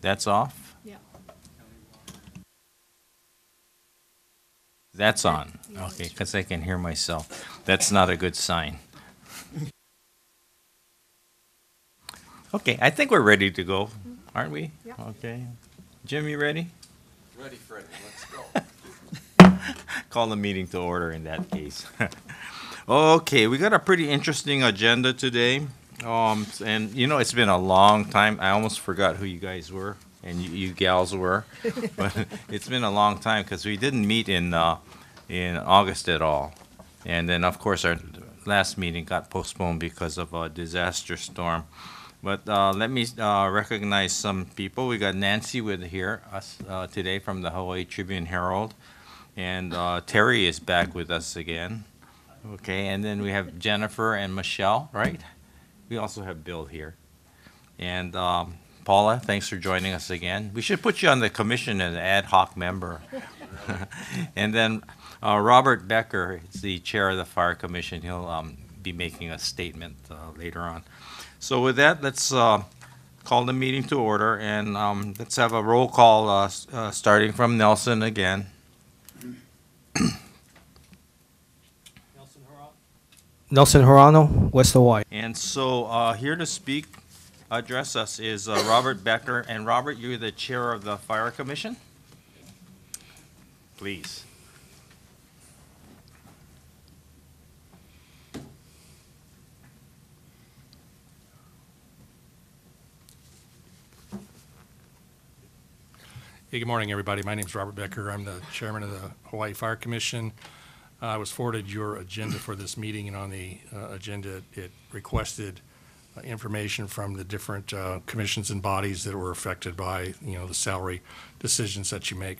That's off? Yeah. That's on. Yeah, Okay, that's because I can hear myself. That's not a good sign. Okay, I think we're ready to go, aren't we? Yeah. Okay. Jim, you ready? Ready, Freddie, let's go. Call the meeting to order in that case. Okay, we got a pretty interesting agenda today. And you know, it's been a long time. I almost forgot who you guys were and you gals were, but it's been a long time because we didn't meet in August at all. And then, of course, our last meeting got postponed because of a disaster storm. But let me recognize some people. We got Nancy with here us today from the Hawaii Tribune Herald, and Terry is back with us again. Okay, and then we have Jennifer and Michelle, right? We also have Bill here. And Paula, thanks for joining us again. We should put you on the commission as an ad hoc member. And then Robert Becker is the chair of the Fire Commission. He'll be making a statement later on. So with that, let's call the meeting to order, and let's have a roll call starting from Nelson again. Nelson Horano, West Hawaii. And so here to speak, address us is Robert Becker. And Robert, you're the chair of the Fire Commission? Please. Hey, good morning, everybody. My name is Robert Becker. I'm the chairman of the Hawaii Fire Commission. I was forwarded your agenda for this meeting, and on the agenda, it requested information from the different commissions and bodies that were affected by, the salary decisions that you make.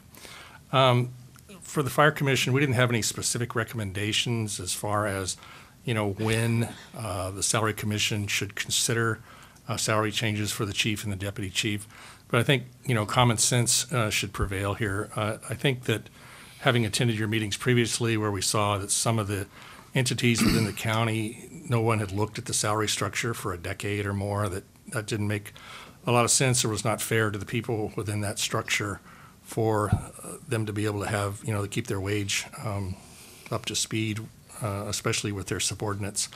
For the Fire Commission, we didn't have any specific recommendations as far as, when the Salary Commission should consider salary changes for the chief and the deputy chief. But I think, common sense should prevail here. I think that having attended your meetings previously where we saw that some of the entities within the county, no one had looked at the salary structure for a decade or more, that didn't make a lot of sense or was not fair to the people within that structure for them to be able to have, to keep their wage up to speed, especially with their subordinates.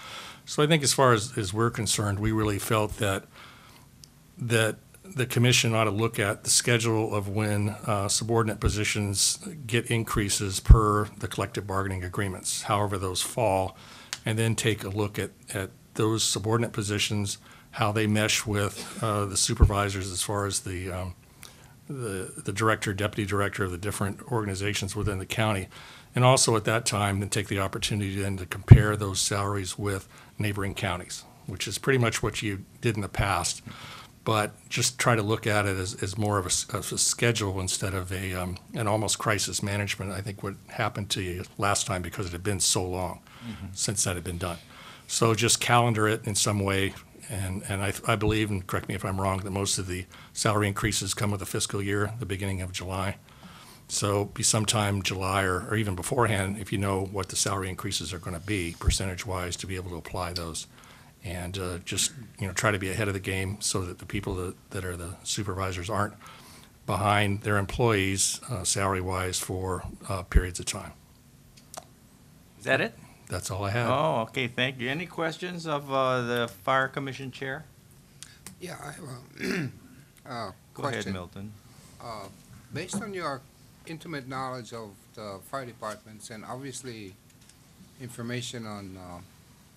So I think as far as we're concerned, we really felt that the commission ought to look at the schedule of when subordinate positions get increases per the collective bargaining agreements, however those fall, and then take a look at those subordinate positions, how they mesh with the supervisors as far as the director, deputy director of the different organizations within the county. And also at that time, then take the opportunity then to compare those salaries with neighboring counties, which is pretty much what you did in the past. But just try to look at it as more of a schedule instead of an almost crisis management. I think what happened to you last time because it had been so long since that had been done. So just calendar it in some way. And I believe, and correct me if I'm wrong, that most of the salary increases come with the fiscal year, the beginning of July. So be sometime July or even beforehand if you know what the salary increases are going to be percentage-wise to be able to apply those. And just try to be ahead of the game so that the people that are the supervisors aren't behind their employees salary-wise for periods of time. Is that it? That's all I have. Oh, okay, thank you. Any questions of the Fire Commission Chair? Yeah, I have a Go ahead, question. Milton. Based on your intimate knowledge of the fire departments and obviously information on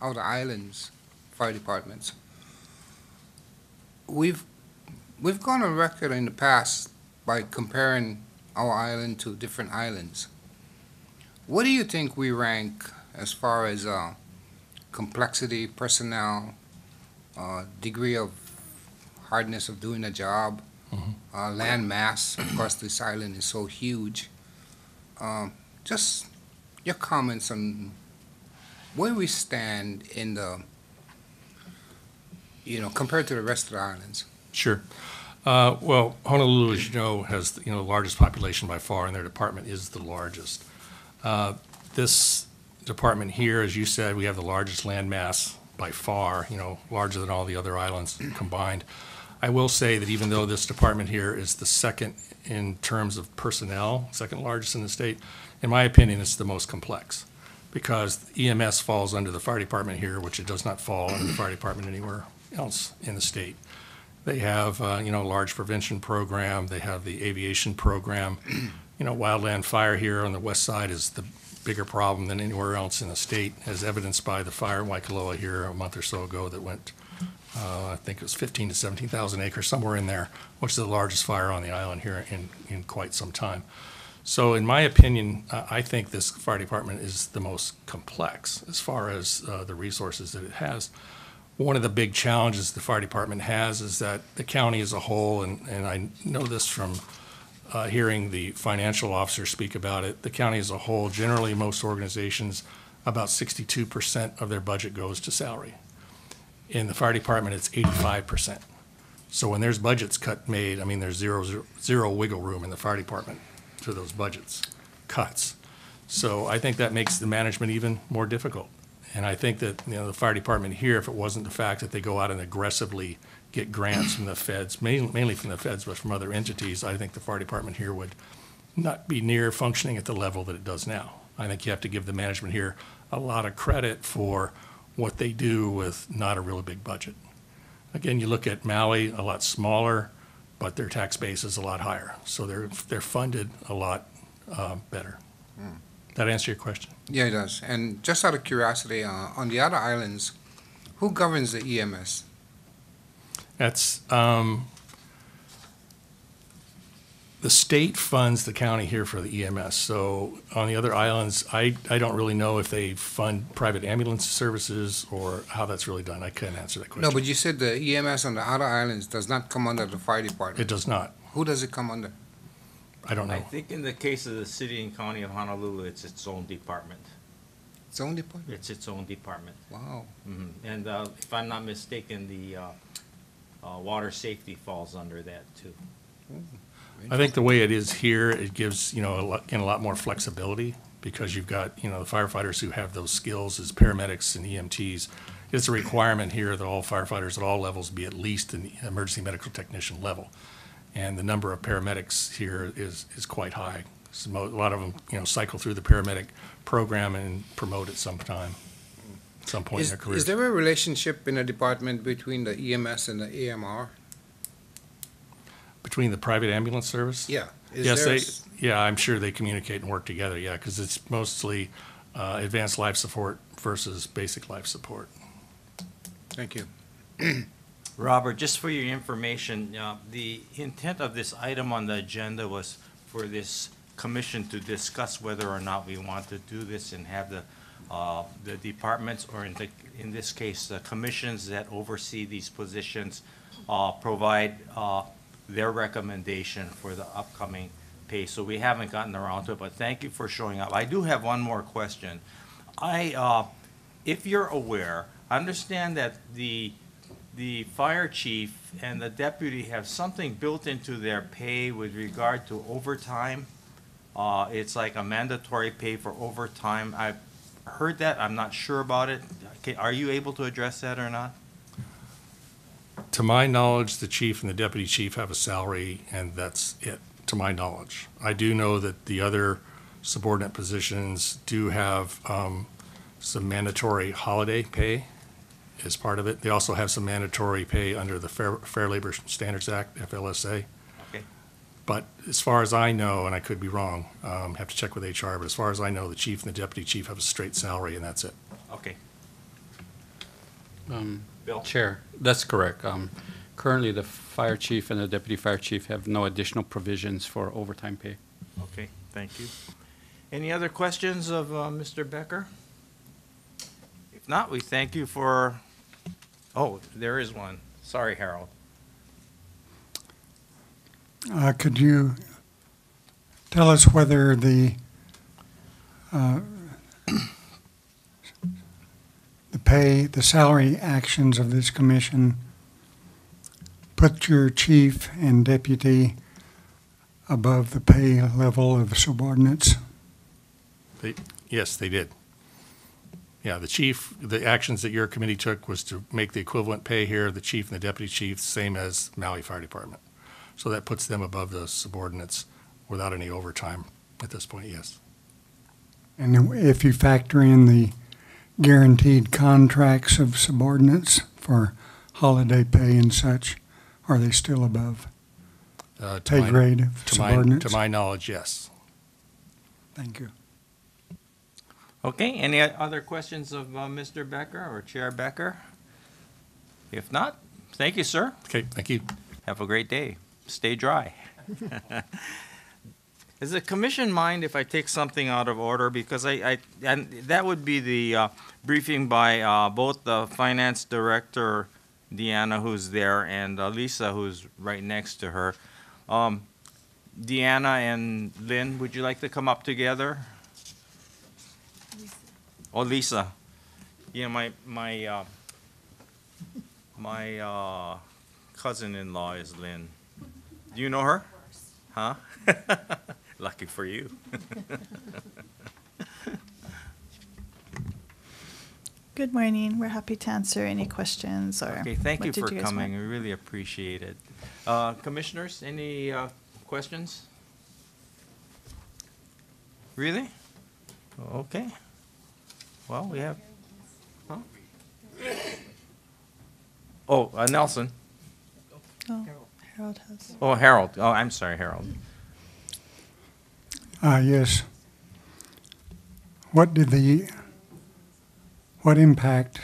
all the islands fire departments, we've gone on record in the past by comparing our island to different islands. What do you think we rank as far as complexity, personnel, degree of hardness of doing a job, land mass? Of course, this island is so huge. Just your comments on where we stand in the, compared to the rest of the islands. Sure. Well, Honolulu, as you know, has the largest population by far, and their department is the largest. This department here, as you said, we have the largest land mass by far, larger than all the other islands combined. I will say that even though this department here is the second in terms of personnel, second largest in the state, in my opinion, it's the most complex, because EMS falls under the fire department here, which it does not fall under the fire department anywhere else in the state. They have, a large prevention program. They have the aviation program. Wildland fire here on the west side is the bigger problem than anywhere else in the state, as evidenced by the fire in Waikoloa here a month or so ago that went, I think it was 15 to 17,000 acres, somewhere in there, which is the largest fire on the island here in quite some time. So in my opinion, I think this fire department is the most complex as far as the resources that it has. One of the big challenges the fire department has is that the county as a whole, and I know this from hearing the financial officer speak about it, the county as a whole, generally most organizations, about 62% of their budget goes to salary. In the fire department, it's 85%. So when there's budgets made, there's zero wiggle room in the fire department to those budgets cuts. So I think that makes the management even more difficult. And I think that, the fire department here, if it wasn't the fact that they go out and aggressively get grants from the feds, mainly from the feds, but from other entities, I think the fire department here would not be near functioning at the level that it does now. I think you have to give the management here a lot of credit for what they do with not a really big budget. Again, you look at Maui, a lot smaller, but their tax base is a lot higher. So they're funded a lot better. That answer your question? Yeah, it does. And just out of curiosity, on the other islands, who governs the EMS? That's, the state funds the county here for the EMS. So on the other islands, I don't really know if they fund private ambulance services or how that's really done. I couldn't answer that question. No, but you said the EMS on the other islands does not come under the fire department. It does not. Who does it come under? I don't I know. think in the case of the city and county of Honolulu, it's its own department. Its own department? It's its own department. Wow. Mhm. And if I'm not mistaken, the water safety falls under that too. I think the way it is here, it gives, a lot more flexibility, because you've got, the firefighters who have those skills as paramedics and EMTs. It's a requirement here that all firefighters at all levels be at least an emergency medical technician level. And the number of paramedics here is quite high. So a lot of them, cycle through the paramedic program and promote at some time, at some point in their career. Is there a relationship in the department between the EMS and the AMR? Between the private ambulance service? Yeah. Yes, I'm sure they communicate and work together, yeah, because it's mostly advanced life support versus basic life support. Thank you. Robert, just for your information, the intent of this item on the agenda was for this commission to discuss whether or not we want to do this and have the departments, or in this case, the commissions that oversee these positions, provide their recommendation for the upcoming pay. So we haven't gotten around to it, but thank you for showing up. I do have one more question. If you're aware, I understand that the fire chief and the deputy have something built into their pay with regard to overtime. It's like a mandatory pay for overtime. I've heard that. I'm not sure about it. Are you able to address that or not? To my knowledge, the chief and the deputy chief have a salary, and that's it, to my knowledge. I do know that the other subordinate positions do have some mandatory holiday pay as part of it. They also have some mandatory pay under the Fair Labor Standards Act, FLSA. Okay. But as far as I know, and I could be wrong, have to check with HR, but as far as I know, the chief and the deputy chief have a straight salary, and that's it. Okay. Bill? Chair, that's correct. Currently, the fire chief and the deputy fire chief have no additional provisions for overtime pay. Okay, thank you. Any other questions of Mr. Becker? If not, we thank you for, oh, there is one. Sorry, Harold. Could you tell us whether the the salary actions of this commission put your chief and deputy above the pay level of subordinates? Yes, they did. Yeah, the chief, the actions that your committee took was to make the equivalent pay here, the chief and the deputy chief, same as Maui Fire Department. So that puts them above the subordinates without any overtime at this point, yes. And if you factor in the guaranteed contracts of subordinates for holiday pay and such, are they still above To pay my- grade of to my- subordinates? To my knowledge, yes. Thank you. Okay, any other questions of Mr. Becker or Chair Becker? If not, thank you, sir. Okay, thank you. Have a great day. Stay dry. Does the commission mind if I take something out of order? Because and that would be the briefing by both the finance director, Deanna, who's there, and Lisa, who's right next to her. Deanna and Lynn, would you like to come up together? Oh, Lisa. Yeah, my cousin-in-law is Lynn. Do you know her? Huh? Lucky for you. Good morning. We're happy to answer any questions or. Okay, thank you what did for guys coming. want? We really appreciate it. Commissioners, any questions? Really? Okay. Well, we have. Huh? Oh, Nelson. Oh, Harold has. Oh, Harold. Oh, I'm sorry, Harold. Yes. What impact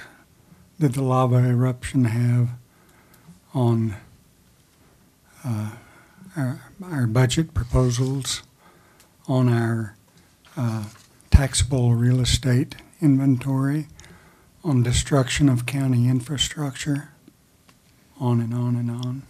did the lava eruption have on our budget proposals, on our taxable real estate inventory, on destruction of county infrastructure, on and on and on?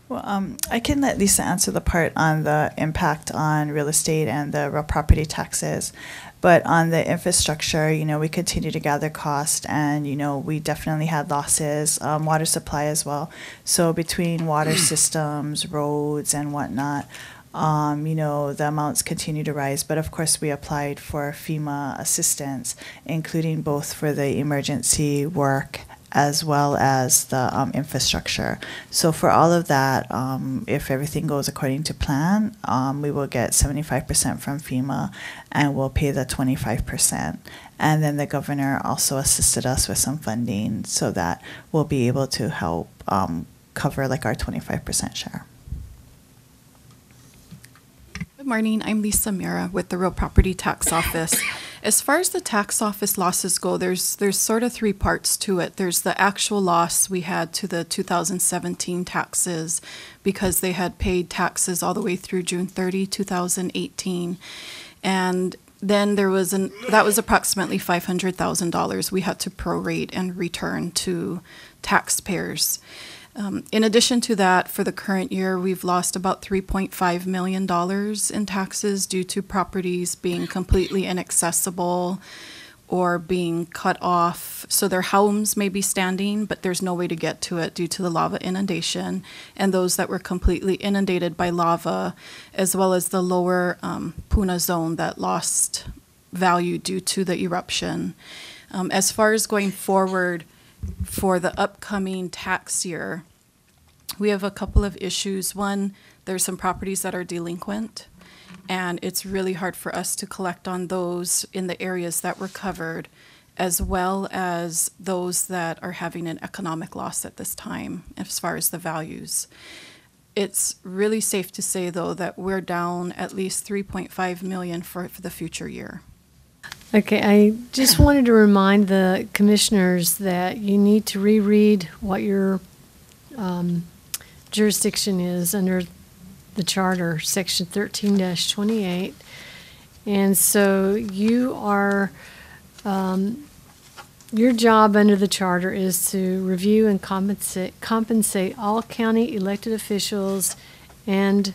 Well, I can let Lisa answer the part on the impact on real estate and the real property taxes. But on the infrastructure, we continue to gather cost, and, we definitely had losses, water supply as well. So between water systems, roads, and whatnot, the amounts continue to rise. But of course, we applied for FEMA assistance, including both for the emergency work as well as the infrastructure. So for all of that, if everything goes according to plan, we will get 75% from FEMA, and we'll pay the 25%. And then the governor also assisted us with some funding so that we'll be able to help cover like our 25% share. Good morning. I'm Lisa Mira with the Real Property Tax Office. As far as the tax office losses go, there's sort of three parts to it. There's the actual loss we had to the 2017 taxes because they had paid taxes all the way through June 30, 2018. And then that was approximately $500,000 we had to prorate and return to taxpayers. In addition to that, for the current year, we've lost about $3.5 million in taxes due to properties being completely inaccessible or being cut off. So their homes may be standing, but there's no way to get to it due to the lava inundation, and those that were completely inundated by lava, as well as the lower Puna zone that lost value due to the eruption. As far as going forward, for the upcoming tax year, we have a couple of issues. One, there's some properties that are delinquent, and it's really hard for us to collect on those in the areas that were covered, as well as those that are having an economic loss at this time as far as the values. It's really safe to say, though, that we're down at least $3.5 million for the future year. Okay, I just wanted to remind the commissioners that you need to reread what your jurisdiction is under the charter, section 13-28. And so you are, your job under the charter is to review and compensate all county elected officials and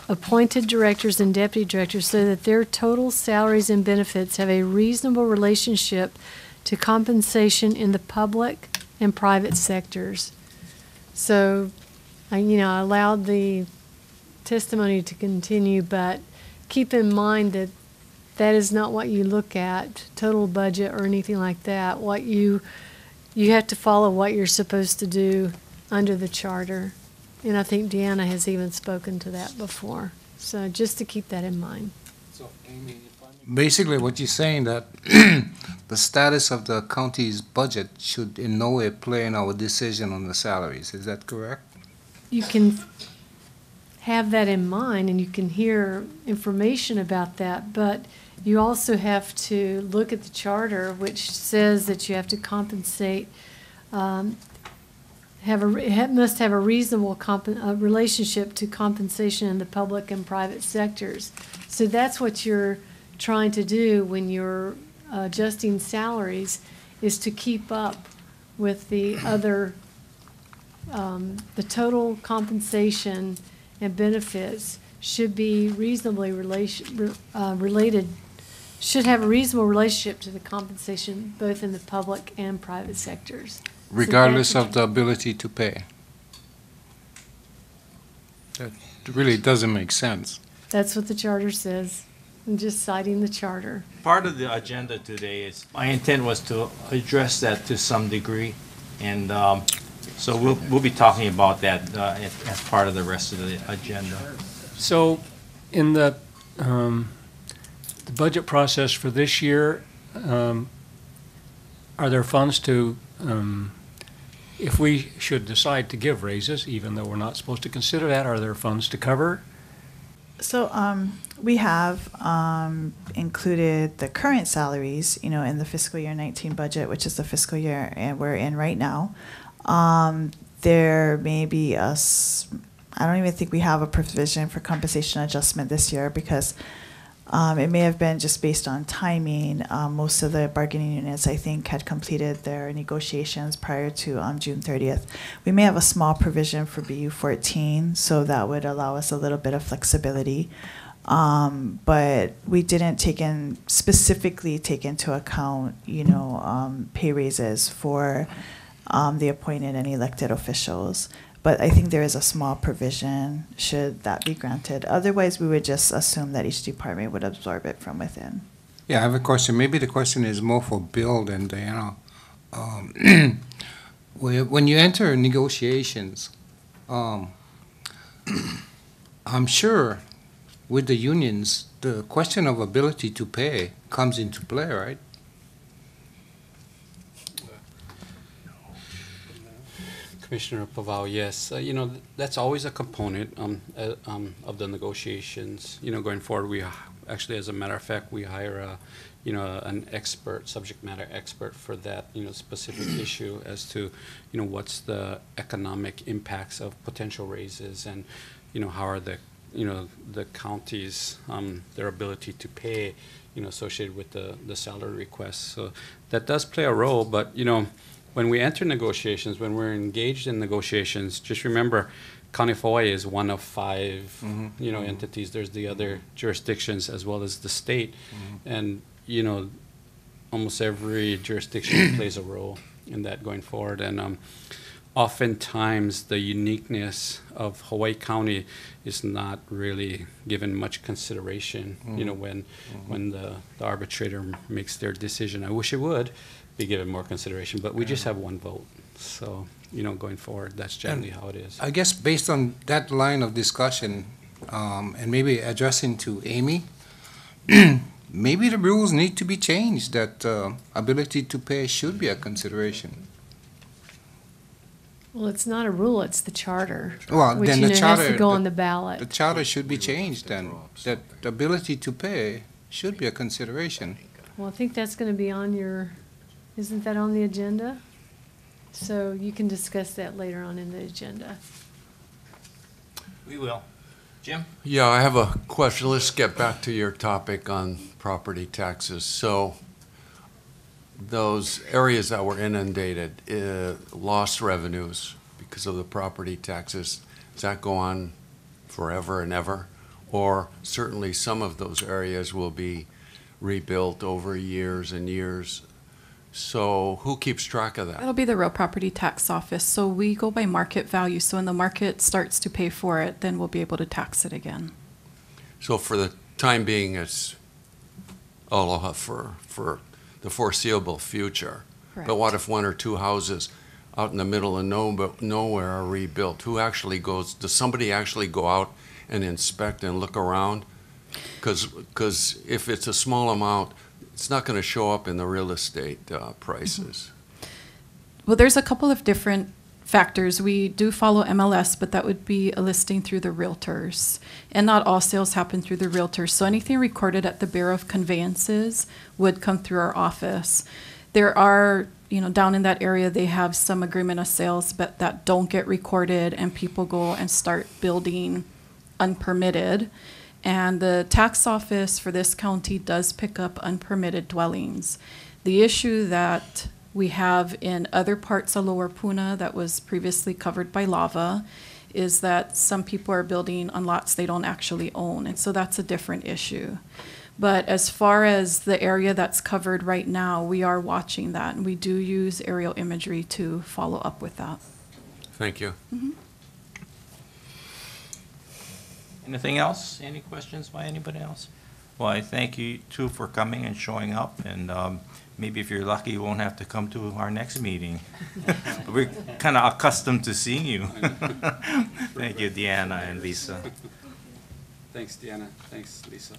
appointed directors and deputy directors so that their total salaries and benefits have a reasonable relationship to compensation in the public and private sectors. So, I allowed the testimony to continue, but keep in mind that that is not what you look at, total budget or anything like that. What you have to follow what you're supposed to do under the charter. And I think Deanna has even spoken to that before. So just to keep that in mind. So, Amy, basically what you're saying that the status of the county's budget should in no way play in our decision on the salaries. Is that correct? You can have that in mind and you can hear information about that, but you also have to look at the charter, which says that you have to compensate, must have a reasonable relationship to compensation in the public and private sectors. So that's what you're trying to do when you're adjusting salaries, is to keep up with the other, the total compensation and benefits should be reasonably related, should have a reasonable relationship to the compensation both in the public and private sectors. Regardless of the ability to pay. That really doesn't make sense. That's what the charter says. I'm just citing the charter. Part of the agenda today is, my intent was to address that to some degree, and so we'll be talking about that as part of the rest of the agenda. So, in the budget process for this year, are there funds to, if we should decide to give raises, even though we're not supposed to consider that, are there funds to cover? So we have included the current salaries, in the fiscal year 19 budget, which is the fiscal year and we're in right now. There may be I don't even think we have a provision for compensation adjustment this year because it may have been just based on timing. Most of the bargaining units, I think, had completed their negotiations prior to June 30th. We may have a small provision for BU 14, so that would allow us a little bit of flexibility. But we didn't specifically take into account, pay raises for the appointed and elected officials. But I think there is a small provision should that be granted. Otherwise, we would just assume that each department would absorb it from within. Yeah, I have a question. Maybe the question is more for Bill than Diana. When you enter negotiations, I'm sure with the unions, the question of ability to pay comes into play, right? Commissioner Paval, yes. That's always a component of the negotiations. Going forward, we actually, as a matter of fact, we hire an expert, subject matter expert for that, specific issue as to, what's the economic impacts of potential raises and, how are the counties, their ability to pay, associated with the salary requests. So that does play a role, but, when we enter negotiations, when we're engaged in negotiations, just remember, County of Hawaii is one of 5, entities. There's the other jurisdictions as well as the state, and almost every jurisdiction plays a role in that going forward. And oftentimes, the uniqueness of Hawaii County is not really given much consideration. When the arbitrator makes their decision. I wish it would be given more consideration, but we just have one vote. So, going forward, that's generally how it is. I guess based on that line of discussion, and maybe addressing to Amy, maybe the rules need to be changed that ability to pay should be a consideration. Well, it's not a rule, it's the charter. Well, which, then the charter has to go on the ballot. The charter should be changed then, that the ability to pay should be a consideration. Well, I think that's going to be on isn't that on the agenda? So you can discuss that later on in the agenda. We will. Jim? Yeah, I have a question. Let's get back to your topic on property taxes. So those areas that were inundated, lost revenues because of the property taxes, does that go on forever and ever? Or certainly some of those areas will be rebuilt over years and years. So who keeps track of that? That'll be the real property tax office. So we go by market value. So when the market starts to pay for it, then we'll be able to tax it again. So for the time being, it's Aloha for the foreseeable future. Correct. But what if one or two houses out in the middle of nowhere are rebuilt? Who actually goes, does somebody actually go out and inspect and look around? Because if it's a small amount, it's not going to show up in the real estate prices. Well, there's a couple of different factors. We do follow MLS, but that would be a listing through the realtors. And not all sales happen through the realtors. So anything recorded at the Bureau of Conveyances would come through our office. There are, down in that area, they have some agreement of sales, but that don't get recorded, and people go and start building unpermitted. And the tax office for this county does pick up unpermitted dwellings. The issue that we have in other parts of Lower Puna that was previously covered by lava is that some people are building on lots they don't actually own, and so that's a different issue. But as far as the area that's covered right now, we are watching that, and we do use aerial imagery to follow up with that. Thank you. Anything else? Any questions by anybody else? Well, I thank you too for coming and showing up, and maybe if you're lucky, you won't have to come to our next meeting. We're kind of accustomed to seeing you. Thank you, Deanna and Lisa. Thanks, Deanna. Thanks, Lisa.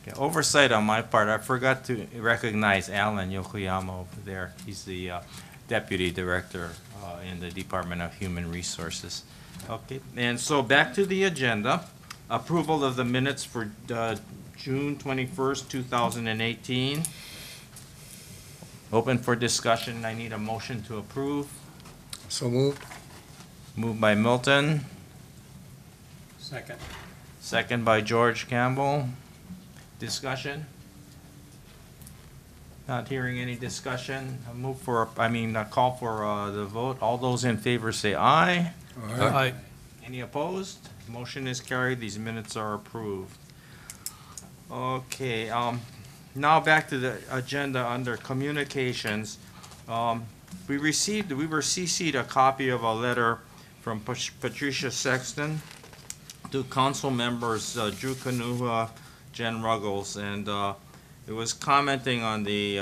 Okay, oversight on my part, I forgot to recognize Alan Yokoyama over there. He's the Deputy Director in the Department of Human Resources. Okay, and so back to the agenda. Approval of the minutes for June 21st, 2018. Open for discussion. I need a motion to approve. So moved. Moved by Milton, Second. second by George Campbell. Discussion? Not hearing any discussion. Call for the vote. All those in favor say aye. Aye. Any opposed? Motion is carried. These minutes are approved. Okay, now back to the agenda under communications. We were CC'd a copy of a letter from Patricia Sexton to council members Drew Kanuha, Jen Ruggles, and it was commenting on the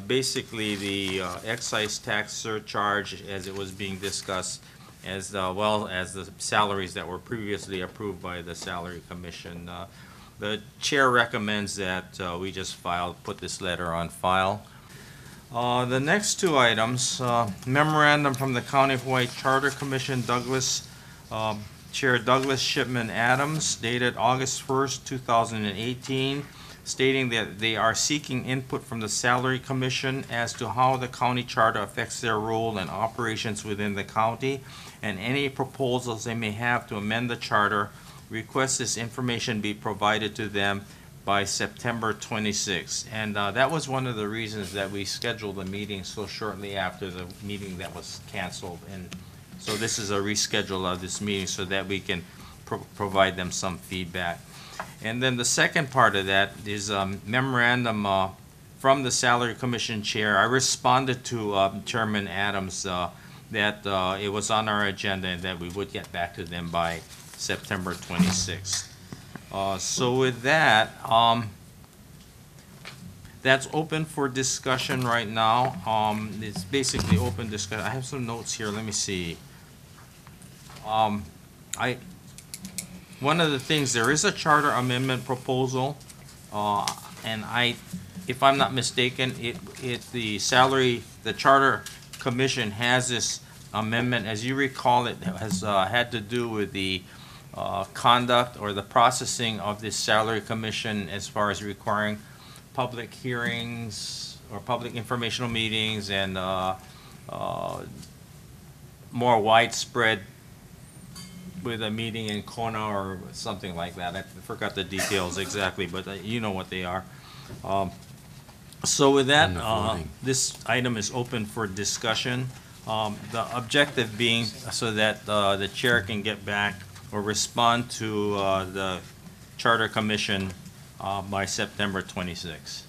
basically the excise tax surcharge as it was being discussed, as well as the salaries that were previously approved by the Salary Commission. The chair recommends that we just put this letter on file. The next two items, memorandum from the County of Hawaii Charter Commission, Chair Douglas Shipman Adams, dated August 1st, 2018, stating that they are seeking input from the Salary Commission as to how the county charter affects their role and operations within the county, and any proposals they may have to amend the charter. Request this information be provided to them by September 26th. And that was one of the reasons that we scheduled the meeting so shortly after the meeting that was canceled. And so this is a reschedule of this meeting so that we can provide them some feedback. And then the second part of that is memorandum from the Salary Commission Chair. I responded to Chairman Adams that it was on our agenda and that we would get back to them by September 26th. So with that, that's open for discussion right now. It's basically open discussion. I have some notes here. Let me see. One of the things, there is a charter amendment proposal, and if I'm not mistaken, the Charter Commission has this amendment. As you recall, it has had to do with the conduct or the processing of this Salary Commission as far as requiring public hearings or public informational meetings and more widespread with a meeting in Kona or something like that. I forgot the details exactly, but you know what they are. So with that, this item is open for discussion. The objective being so that the chair can get back or respond to the Charter Commission by September 26th.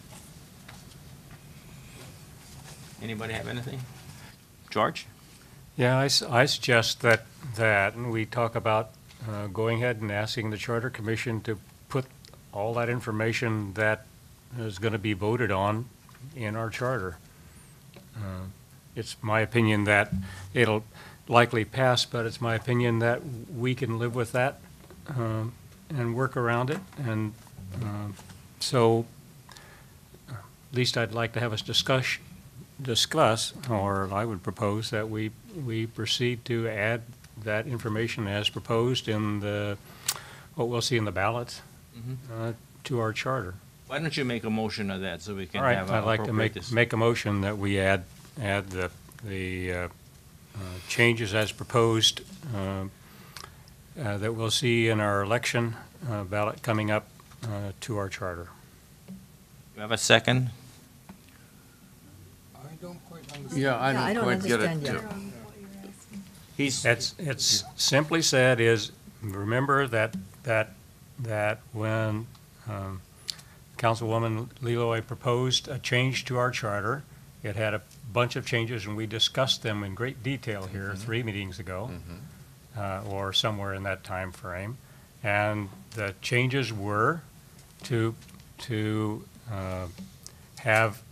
Anybody have anything? George? Yeah, I suggest that we talk about going ahead and asking the Charter Commission to put all that information that is going to be voted on in our charter. It's my opinion that it'll likely pass, but it's my opinion that we can live with that and work around it. And so at least I'd like to have us discuss, or I would propose that we proceed to add that information as proposed in what we'll see in the ballots to our charter. Why don't you make a motion of that so we can All right, have I'd like to appropriate this? make a motion that we add the changes as proposed that we'll see in our election ballot coming up to our charter. You have a second? I don't quite understand. Yeah, I don't quite get it. understand yet. He's, It's simply said is, remember that when Councilwoman Leloy proposed a change to our charter, it had a bunch of changes, and we discussed them in great detail here 3 meetings ago, or somewhere in that time frame. And the changes were to have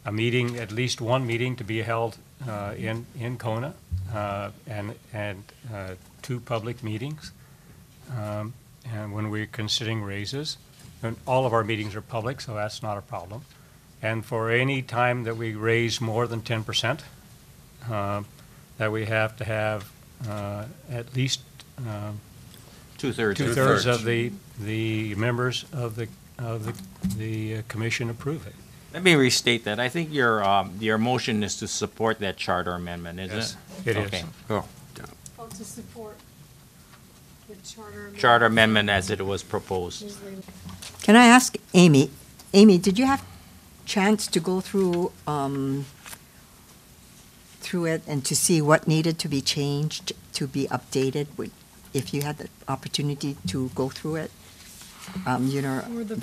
a meeting, at least one meeting, to be held in Kona, and 2 public meetings. And when we're considering raises, and all of our meetings are public, so that's not a problem. And for any time that we raise more than 10%, that we have to have at least two-thirds. two-thirds of the members of the commission approve it. Let me restate that. I think your motion is to support that charter amendment, is Yes, it? it is. Okay. Oh, Oh, to support the charter. Charter amendment as it was proposed. Can I ask Amy? Amy, did you have chance to go through it and to see what needed to be changed, to be updated, if you had the opportunity to go through it? You know, Or the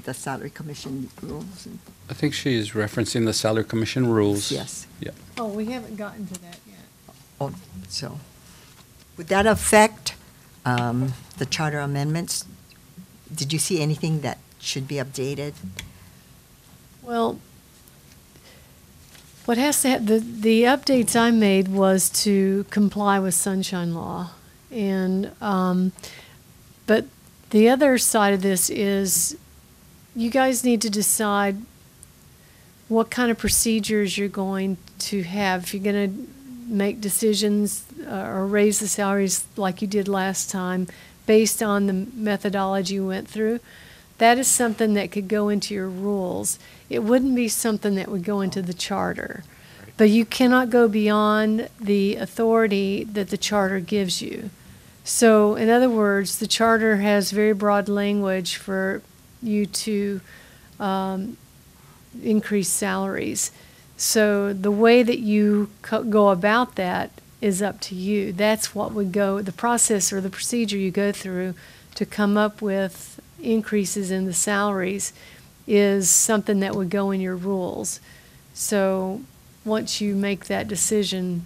the salary commission rules. I think she's referencing the salary commission rules. Yes. Yeah. Oh, we haven't gotten to that yet. Oh, so, would that affect the charter amendments? Did you see anything that should be updated? Well, what has to the updates I made was to comply with sunshine law, and but the other side of this is you guys need to decide what kind of procedures you're going to have. If you're going to make decisions or raise the salaries like you did last time based on the methodology you went through, that is something that could go into your rules. It wouldn't be something that would go into the charter. But you cannot go beyond the authority that the charter gives you. So, in other words, the charter has very broad language for you to increase salaries. So the way that you go about that is up to you. That's what would go, the process or the procedure you go through to come up with increases in the salaries is something that would go in your rules. So once you make that decision,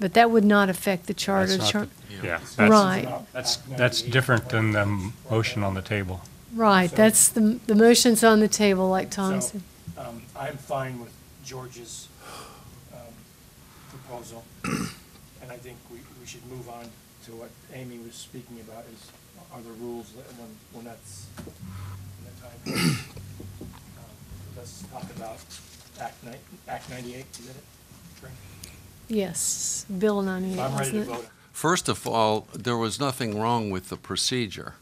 but that would not affect the charter. That's not Yeah, Right. that's different than the motion on the table. Right, that's the motion's on the table, like Tom So, said. I'm fine with George's proposal, and I think we should move on to what Amy was speaking about, are the rules when that's in the time. Let's talk about Act 98, is it? Frank? Yes, Bill 98, I'm ready to wasn't it? vote. First of all, there was nothing wrong with the procedure.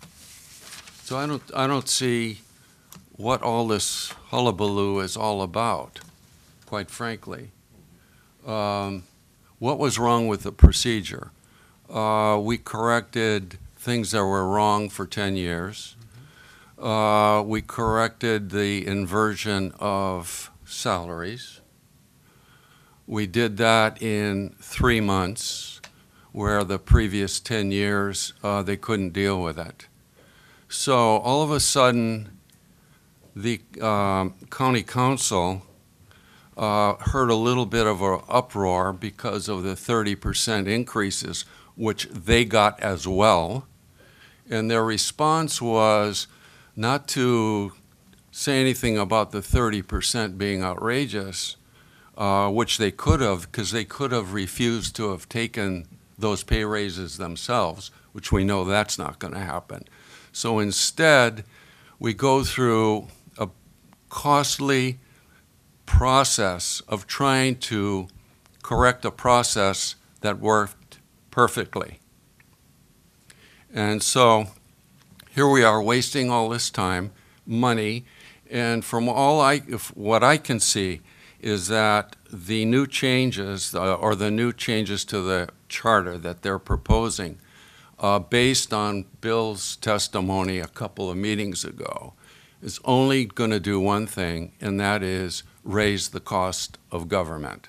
So I don't see what all this hullabaloo is all about, quite frankly. What was wrong with the procedure? We corrected things that were wrong for 10 years. We corrected the inversion of salaries. We did that in 3 months, where the previous 10 years, they couldn't deal with it. So all of a sudden, the county council heard a little bit of an uproar because of the 30% increases, which they got as well. And their response was not to say anything about the 30% being outrageous, which they could have, because they could have refused to have taken those pay raises themselves, which we know that's not going to happen. So instead, we go through a costly process of trying to correct a process that worked perfectly. And so here we are wasting all this time, money, and from what I can see is that the new changes, or the new changes to the charter that they're proposing, based on Bill's testimony a couple of meetings ago, is only going to do one thing, and that is raise the cost of government.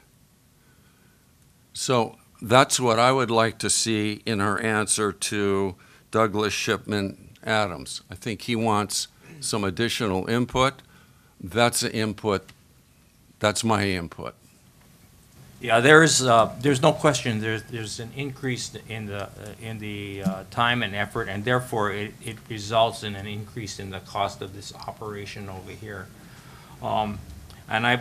So that's what I would like to see in her answer to Douglas Shipman Adams. I think he wants some additional input. That's the input. That's my input. Yeah, there's no question, there's an increase in the time and effort, and therefore it results in an increase in the cost of this operation over here. And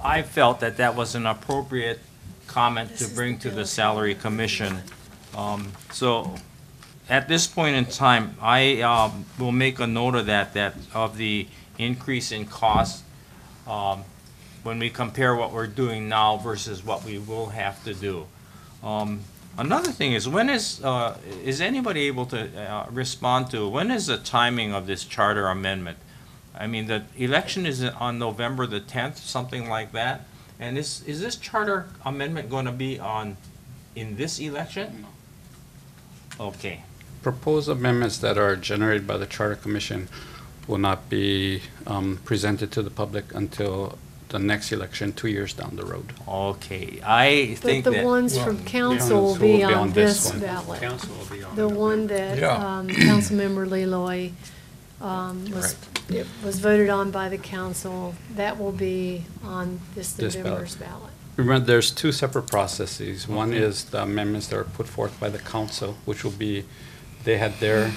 I felt that was an appropriate comment to bring to the Salary Commission. So at this point in time, I will make a note of that of the increase in cost when we compare what we're doing now versus what we will have to do. Another thing is, when is anybody able to respond to, when is the timing of this charter amendment? I mean, the election is on November the 10th, something like that. And is this charter amendment going to be in this election? Okay. Proposed amendments that are generated by the Charter Commission will not be presented to the public until the next election, 2 years down the road. Okay, I think But that. the ones from council will be on this one. ballot. Council will be on. The one that Yeah. Councilmember Leloy was, Right. it was voted on by the council, that will be on this This November's ballot. Remember, there's two separate processes. One is the amendments that are put forth by the council, which will be, they had their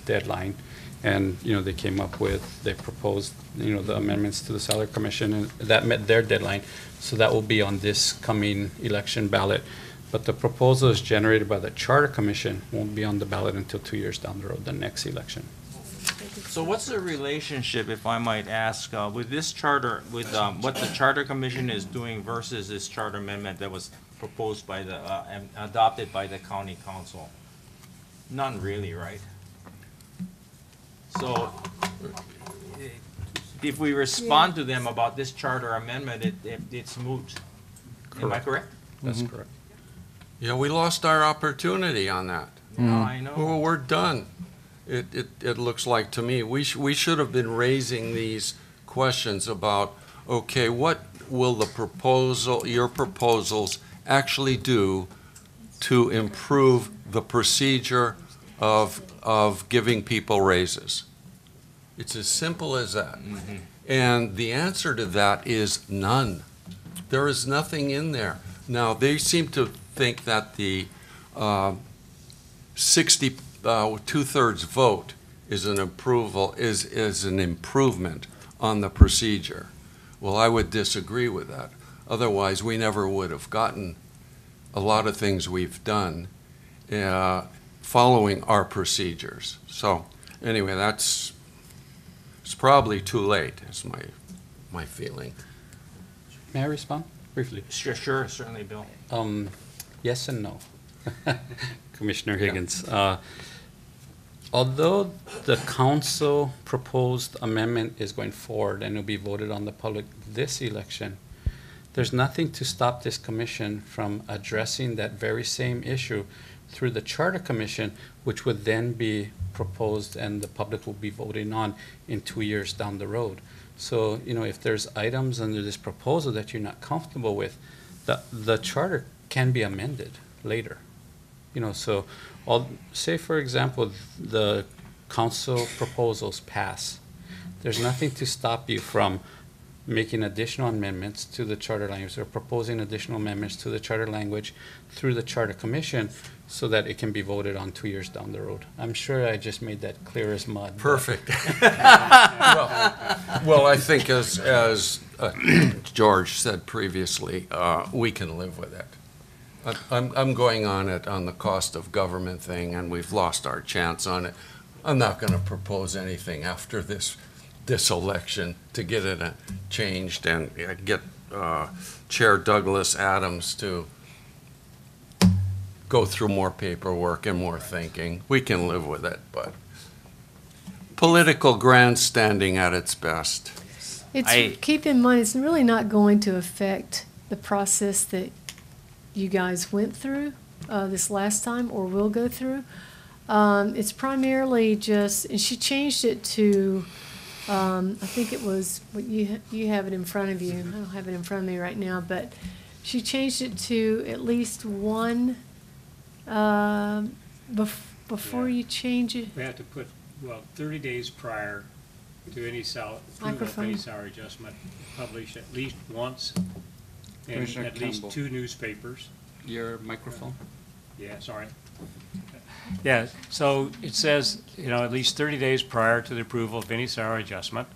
deadline, and, they came up with, they proposed, the amendments to the Salary Commission, and that met their deadline. So that will be on this coming election ballot. But the proposals generated by the Charter Commission won't be on the ballot until 2 years down the road, the next election. So what's the relationship, if I might ask, with this charter, with what the Charter Commission is doing versus this charter amendment that was proposed by the, and adopted by the county council? None really, right? So if we respond to them about this charter amendment, it's moot. Am I correct? That's correct. Yeah, we lost our opportunity on that. Yeah, I know. Well, we're done. It looks like to me. We should have been raising these questions about, okay, what will your proposals actually do to improve the procedure of giving people raises? It's as simple as that. Mm-hmm. And the answer to that is none. There is nothing in there. Now, they seem to think that the 2/3 vote is an improvement on the procedure. Well, I would disagree with that. Otherwise, we never would have gotten a lot of things we've done following our procedures. So anyway, it's probably too late, is my feeling. May I respond briefly? Sure, certainly, Bill. Yes and no. Commissioner Higgins. Although the council proposed amendment is going forward and will be voted on the public this election, there's nothing to stop this commission from addressing that very same issue through the Charter Commission, which would then be proposed and the public will be voting on in 2 years down the road. So, if there's items under this proposal that you're not comfortable with, the charter can be amended later. So say, for example, the council proposals pass. There's nothing to stop you from making additional amendments to the charter language, or proposing additional amendments to the charter language through the Charter Commission so that it can be voted on 2 years down the road. I'm sure I just made that clear as mud. but- Perfect. Well, I think as George said previously, we can live with it. I'm going on it on the cost of government thing, and we've lost our chance on it. I'm not going to propose anything after this election to get it changed and get Chair Douglas Adams to go through more paperwork and more thinking. We can live with it, but political grandstanding at its best. Keep in mind, it's really not going to affect the process that you guys went through this last time or will go through. It's primarily just, and she changed it to, I think it was, you have it in front of you. I don't have it in front of me right now, but she changed it to at least one, before Yeah. you change it. We have to put, 30 days prior to any approval of Microphone. any salary adjustment, published at least once in Commissioner at least Campbell. 2 newspapers. Your microphone? Yeah, sorry. Yeah, so it says, at least 30 days prior to the approval of any salary adjustment,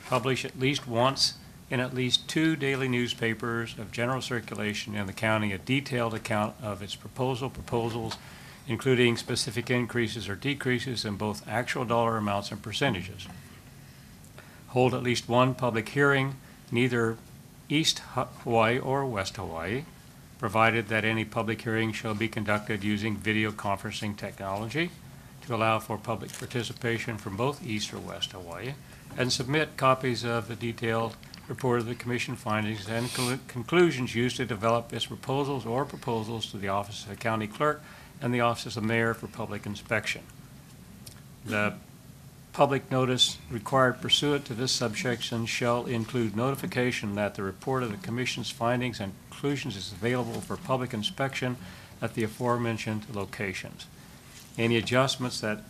publish at least once in at least 2 daily newspapers of general circulation in the county a detailed account of its proposals, including specific increases or decreases in both actual dollar amounts and percentages. Hold at least one public hearing, neither East Hawaii or West Hawaii, provided that any public hearing shall be conducted using video conferencing technology to allow for public participation from both East or West Hawaii, and submit copies of the detailed report of the commission findings and conclusions used to develop its proposals to the office of the county clerk and the office of the mayor for public inspection. The public notice required pursuant to this subsection shall include notification that the report of the commission's findings and conclusions is available for public inspection at the aforementioned locations. Any adjustments that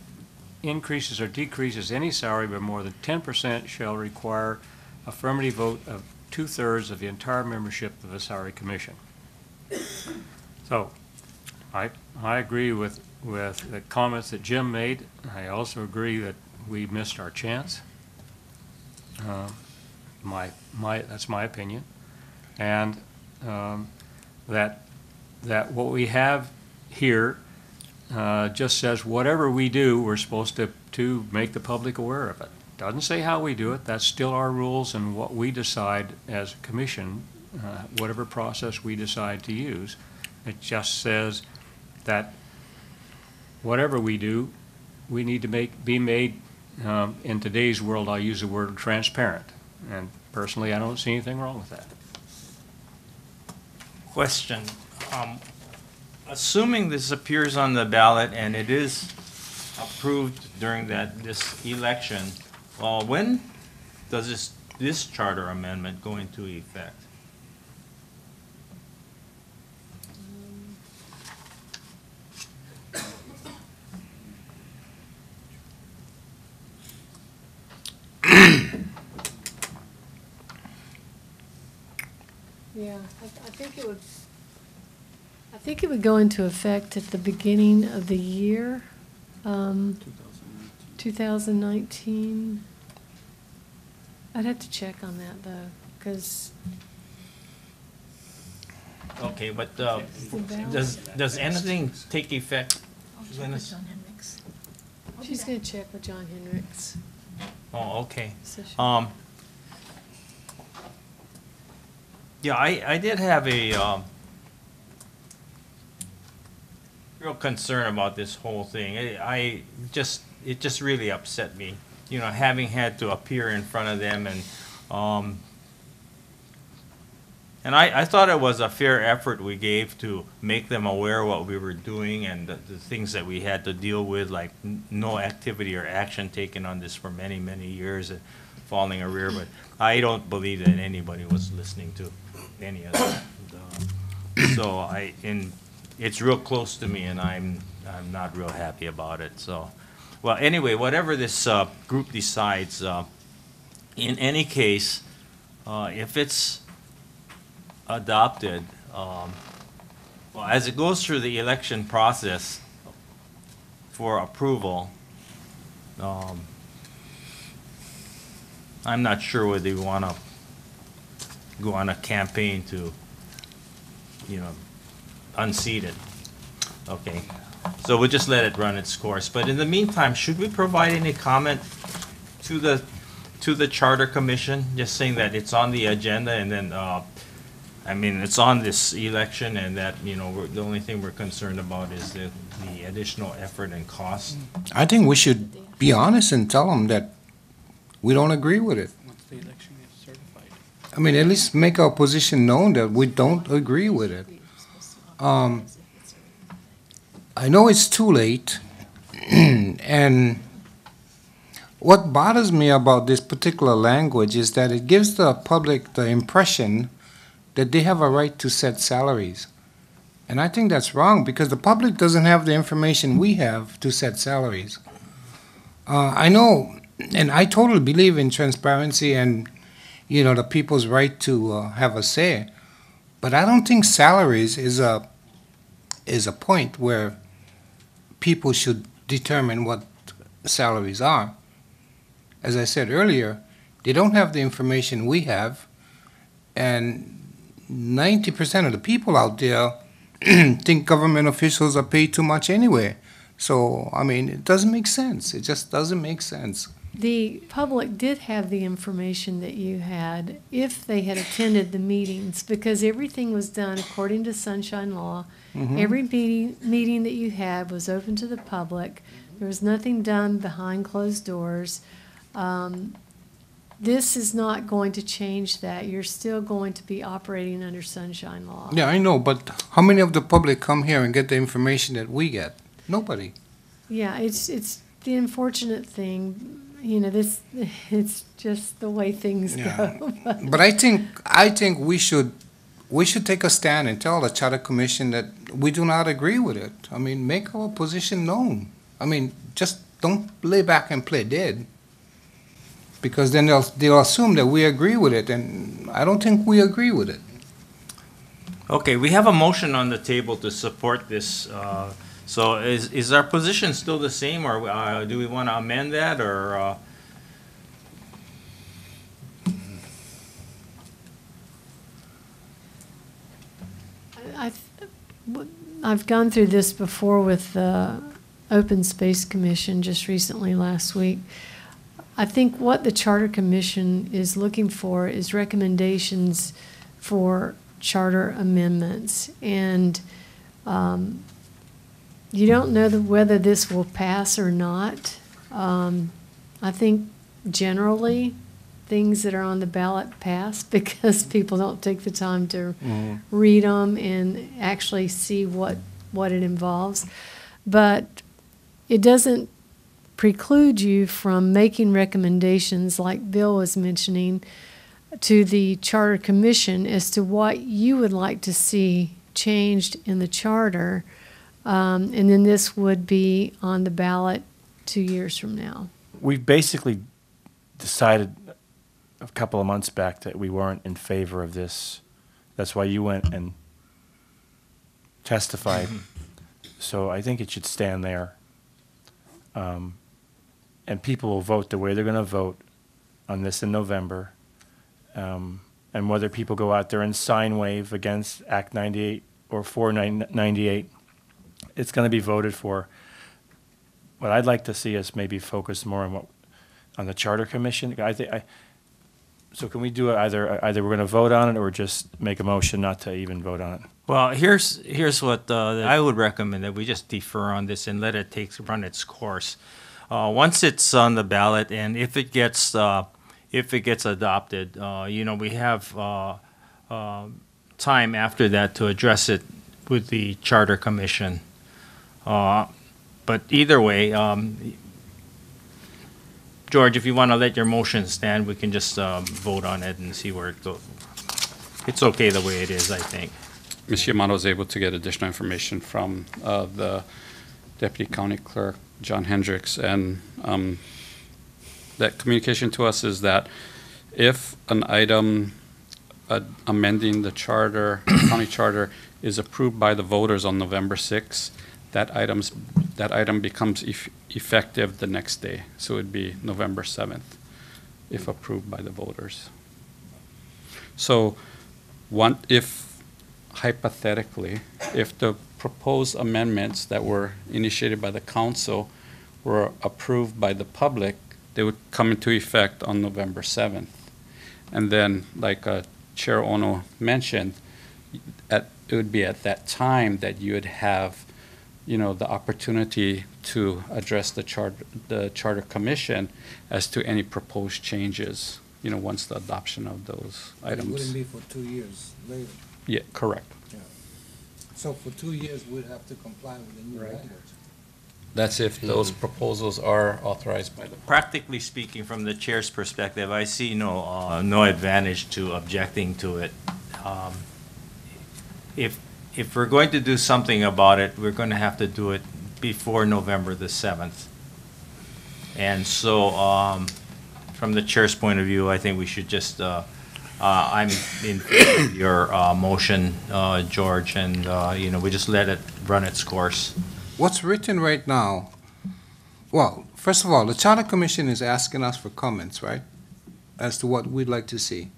increases or decreases any salary by more than 10% shall require affirmative vote of 2/3 of the entire membership of the salary commission. So, I agree with the comments that Jim made. I also agree that we missed our chance. That's my opinion. And that what we have here just says whatever we do, we're supposed to make the public aware of it. Doesn't say how we do it. That's still our rules and what we decide as a commission, whatever process we decide to use. It just says that whatever we do, we need to be made, in today's world, I'll use the word transparent. And personally, I don't see anything wrong with that. Question. Assuming this appears on the ballot and it is approved during this election, when does this charter amendment go into effect? Yeah, I think it would. I think it would go into effect at the beginning of the year, 2019. I'd have to check on that though, because. Okay, but does anything take effect? Glynis? She's gonna check with John Hendricks. Oh, okay. So she- Yeah, I did have a real concern about this whole thing. It just really upset me, having had to appear in front of them and I thought it was a fair effort we gave to make them aware what we were doing and the things that we had to deal with, like no activity or action taken on this for many, many years, falling a rear. But I don't believe that anybody was listening to any of that. So it's real close to me, and I'm not real happy about it. So, well, anyway, whatever this group decides, in any case, if it's adopted, well, as it goes through the election process for approval, I'm not sure whether you want to go on a campaign to, unseat it. Okay, so we'll just let it run its course. But in the meantime, should we provide any comment to the Charter Commission, just saying that it's on the agenda and then, it's on this election and that, the only thing we're concerned about is the additional effort and cost? I think we should be honest and tell them that we don't agree with it. Once the election is certified. I mean, at least make our position known that we don't agree with it. I know it's too late, and what bothers me about this particular language is that it gives the public the impression that they have a right to set salaries. And I think that's wrong, because the public doesn't have the information we have to set salaries. I know, and I totally believe in transparency and, the people's right to have a say. But I don't think salaries is a point where people should determine what salaries are. As I said earlier, they don't have the information we have, and 90% of the people out there think government officials are paid too much anyway. So, it doesn't make sense. It just doesn't make sense. The public did have the information that you had if they had attended the meetings, because everything was done according to Sunshine Law. Mhm. Every meeting that you had was open to the public. There was nothing done behind closed doors. This is not going to change that. You're still going to be operating under Sunshine Law. Yeah, I know, but how many of the public come here and get the information that we get? Nobody. Yeah, it's the unfortunate thing. It's just the way things Yeah. go. But I think we should take a stand and tell the Charter Commission that we do not agree with it. Make our position known. Just don't lay back and play dead, because then they'll assume that we agree with it, and I don't think we agree with it. Okay, we have a motion on the table to support this. So is our position still the same, or do we want to amend that, or? I've gone through this before with the Open Space Commission just recently last week. I think what the Charter Commission is looking for is recommendations for charter amendments. And you don't know whether this will pass or not. I think generally things that are on the ballot pass because people don't take the time to read them and actually see what it involves. But it doesn't preclude you from making recommendations, like Bill was mentioning, to the Charter Commission as to what you would like to see changed in the charter. And then this would be on the ballot 2 years from now. We've basically decided a couple of months back that we weren't in favor of this. That's why you went and testified. So I think it should stand there. And people will vote the way they're going to vote on this in November. And whether people go out there and sign wave against Act 98 or for 98, it's going to be voted for. But I'd like to see us maybe focus more on the Charter Commission. So can we do it either we're going to vote on it or just make a motion not to even vote on it? Well, here's what I would recommend, that we just defer on this and let it run its course. Once it's on the ballot, and if it gets adopted, we have time after that to address it with the Charter Commission. But either way, George, if you want to let your motion stand, we can just vote on it and see where it goes. It's okay the way it is, I think. Ms. Yamato was able to get additional information from the Deputy County Clerk, John Hendricks, and that communication to us is that if an item amending the charter, county charter, is approved by the voters on November 6th, that item becomes effective the next day. So it'd be November 7th, if approved by the voters. So if hypothetically, if the proposed amendments that were initiated by the council were approved by the public, they would come into effect on November 7th. And then, like Chair Ono mentioned, it would be at that time that you would have, the opportunity to address the Charter Commission as to any proposed changes, once the adoption of those items. It wouldn't be for 2 years later. Yeah, correct. So for 2 years, we'd have to comply with the new Right. language. That's if those proposals are authorized by the. Practically speaking, from the chair's perspective, I see no advantage to objecting to it. If we're going to do something about it, we're going to have to do it before November the 7th. And so, from the chair's point of view, I think we should just, I'm in favor of your motion, George, and, we just let it run its course. What's written right now, well, first of all, the Charter Commission is asking us for comments, right? As to what we'd like to see.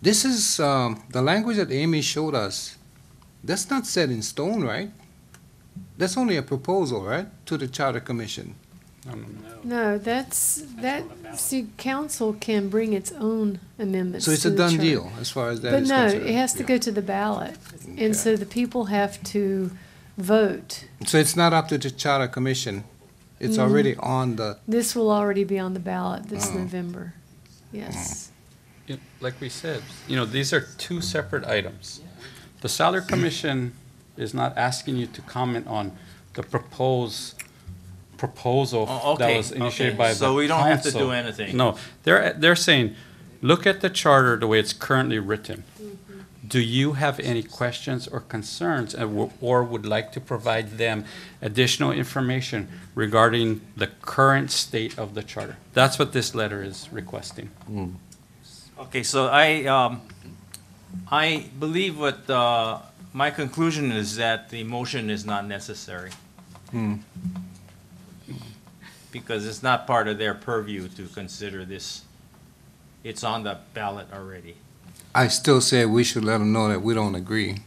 This is, the language that Amy showed us, that's not set in stone, right? That's only a proposal, right, to the Charter Commission? No, see, council can bring its own amendments So it's to a the done charter. deal as far as that But is no, concerned? it has to go to the ballot. And so the people have to vote. So it's not up to the Charter Commission? It's already on the, This will already be on the ballot this Oh. November. Yes. Like we said, these are two separate items. The Salary Commission is not asking you to comment on the proposal Oh, that okay, was initiated okay. by the So we don't have to do council. anything. No, they're saying, look at the charter the way it's currently written. Do you have any questions or concerns or would like to provide them additional information regarding the current state of the charter? That's what this letter is requesting. Okay, so I believe what, my conclusion is that the motion is not necessary. Because it's not part of their purview to consider this. It's on the ballot already. I still say we should let them know that we don't agree.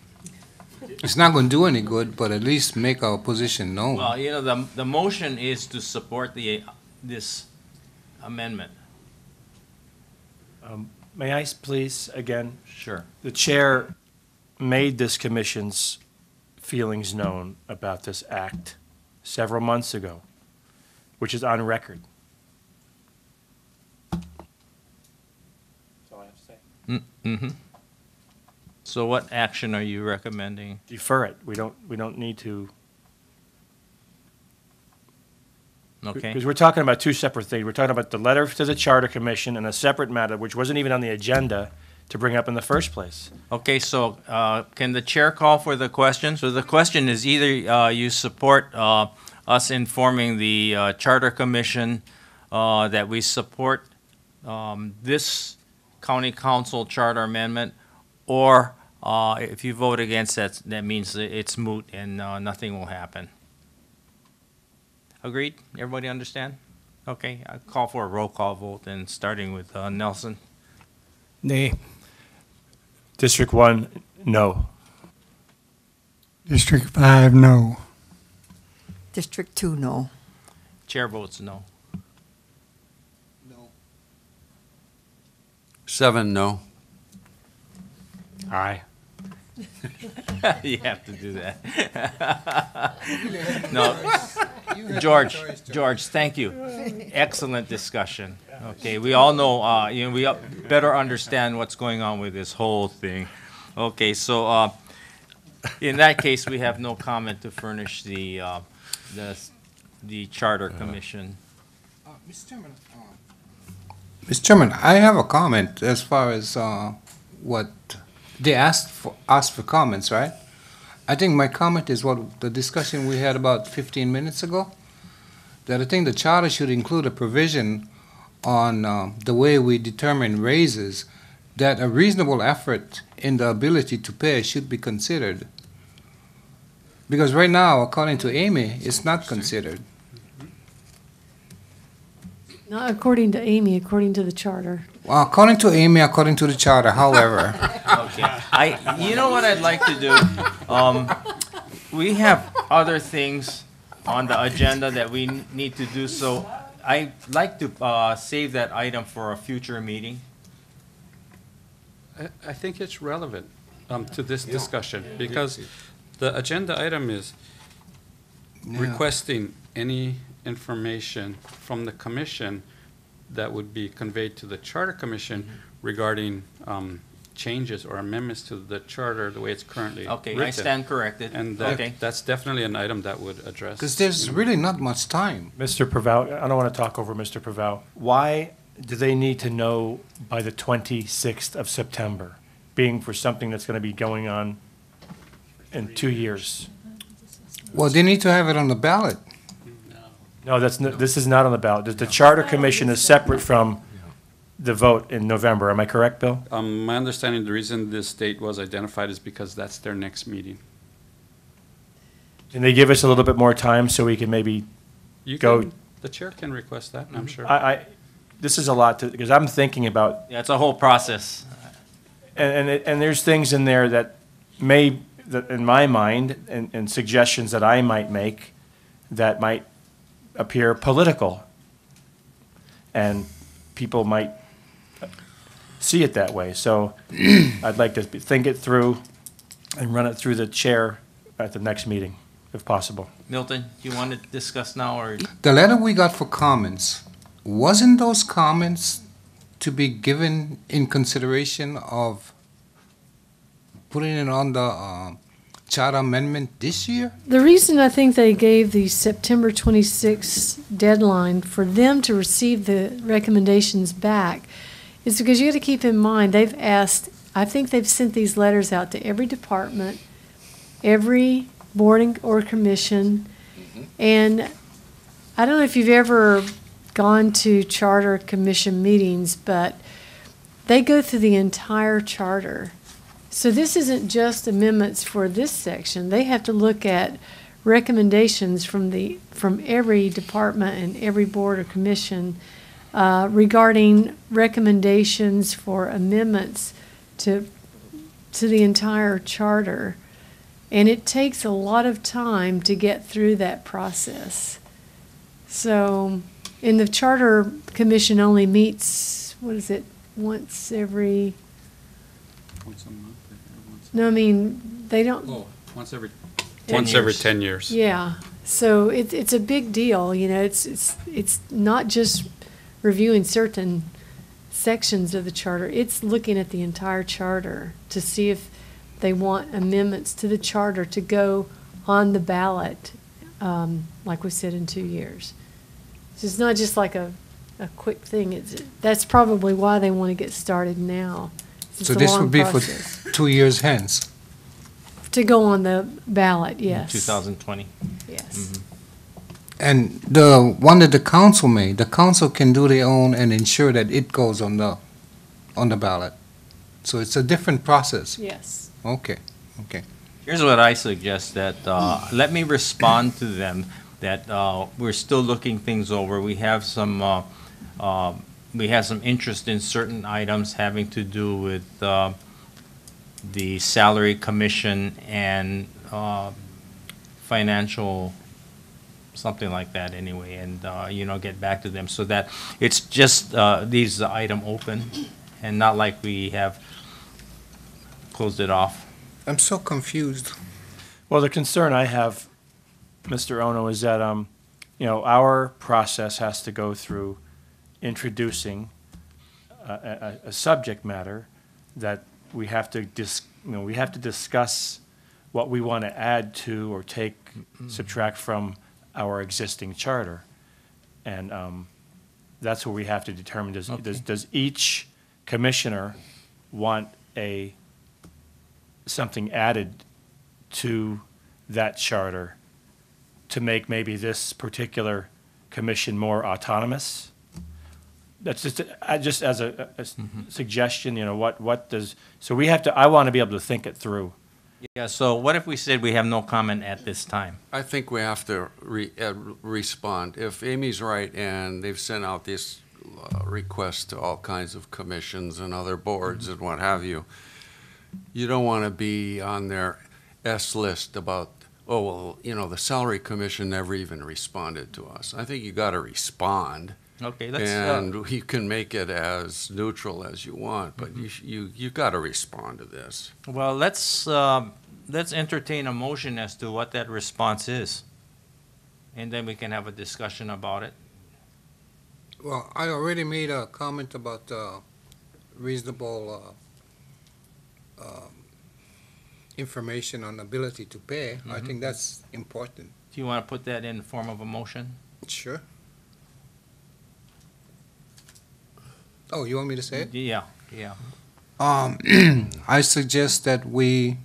It's not gonna do any good, but at least make our position known. Well, the motion is to support this amendment. May I please, again? Sure. The chair made this commission's feelings known about this act several months ago, which is on record. That's all I have to say. Mm-hmm. So what action are you recommending? Defer it. We don't need to. Okay. Because we're talking about two separate things. We're talking about the letter to the Charter Commission and a separate matter, which wasn't even on the agenda to bring up in the first place. Okay, so can the chair call for the question? So the question is either you support us informing the Charter Commission that we support this county council charter amendment, or if you vote against that, that means it's moot and nothing will happen. Agreed? Everybody understand? Okay, I call for a roll call vote, and starting with Nelson. Nay. District 1, no. District 5, no. District 2, no. Chair votes no. No. 7, no. Aye. You have to do that. No, George, thank you. Excellent discussion. Okay, we all know, we better understand what's going on with this whole thing. Okay, so in that case, we have no comment to furnish the Charter Commission. Mr. Chairman, I have a comment as far as what they asked for comments, right? I think my comment is what the discussion we had about 15 minutes ago, that I think the charter should include a provision on the way we determine raises, that a reasonable effort in the ability to pay should be considered. Because right now, according to Amy, it's not considered. Not according to Amy, according to the charter. Well, according to Amy, according to the charter, however, Okay. You know what I'd like to do? We have other things on the agenda that we need to do, so I'd like to save that item for a future meeting. I think it's relevant to this discussion, because the agenda item is requesting any information from the commission that would be conveyed to the charter commission regarding changes or amendments to the charter the way it's currently Okay, I written. stand corrected. And Okay. that's definitely an item that would address. because there's really not much time. Mr. Preval, I don't want to talk over Mr. Preval. Why do they need to know by the 26th of September, being for something that's going to be going on in 2 years? Well, they need to have it on the ballot. No, this is not on the ballot. The Charter Commission is separate from the vote in November. Am I correct, Bill? My understanding, the reason this date was identified is because that's their next meeting. Can they give us a little bit more time so we can maybe You Go- can, the chair can request that, I'm sure. this is a lot to, because I'm thinking about, Yeah, it's a whole process. and there's things in there that that in my mind, and suggestions that I might make that might appear political. And people might see it that way. So I'd like to think it through and run it through the chair at the next meeting, if possible. Milton, do you want to discuss now, or? The letter we got for comments, wasn't those comments to be given in consideration of putting it on the charter amendment this year? The reason I think they gave the September 26th deadline for them to receive the recommendations back is because you got to keep in mind, they've asked, I think they've sent these letters out to every department, every board or commission, and I don't know if you've ever gone to charter commission meetings, but they go through the entire charter. So this isn't just amendments for this section. They have to look at recommendations from every department and every board or commission regarding recommendations for amendments to the entire charter. And it takes a lot of time to get through that process. So, and the Charter Commission only meets, what is it, once every, Once a month or once? no, I mean, they don't, Oh, once every 10 years. 10 years. yeah. So it's a big deal, you know, it's not just reviewing certain sections of the charter, it's looking at the entire charter to see if they want amendments to the charter to go on the ballot, like we said, in 2 years. So it's not just like a quick thing. That's probably why they want to get started now. It's So a this long would be process. for 2 years hence. To go on the ballot, yes. 2020. Yes. And the one that the council made, the council can do their own and ensure that it goes on the ballot. So it's a different process. Yes. Okay, okay. Here's what I suggest, that let me respond to them, that we're still looking things over. We have some interest in certain items having to do with the salary commission and financial, something like that anyway, and get back to them, so that it's just leaves the item open and not like we have closed it off. I'm so confused. Well, the concern I have, Mr. Ono, is that, our process has to go through introducing a subject matter that we have to discuss what we want to add to or subtract from our existing charter. And that's where we have to determine, does each commissioner want something added to that charter to make maybe this particular commission more autonomous? That's just as a suggestion, what does, so we have to, I want to be able to think it through. Yeah, so what if we said we have no comment at this time? I think we have to respond. If Amy's right and they've sent out this request to all kinds of commissions and other boards and what have you, you don't want to be on their S list about, oh, well, the salary commission never even responded to us. I think you got to respond. Okay, let's, And you can make it as neutral as you want, but you got to respond to this. well, let's entertain a motion as to what that response is. And then we can have a discussion about it. Well, I already made a comment about reasonable information on ability to pay. I think that's important. Do you want to put that in the form of a motion? Sure. Oh, you want me to say it? Yeah. I suggest that we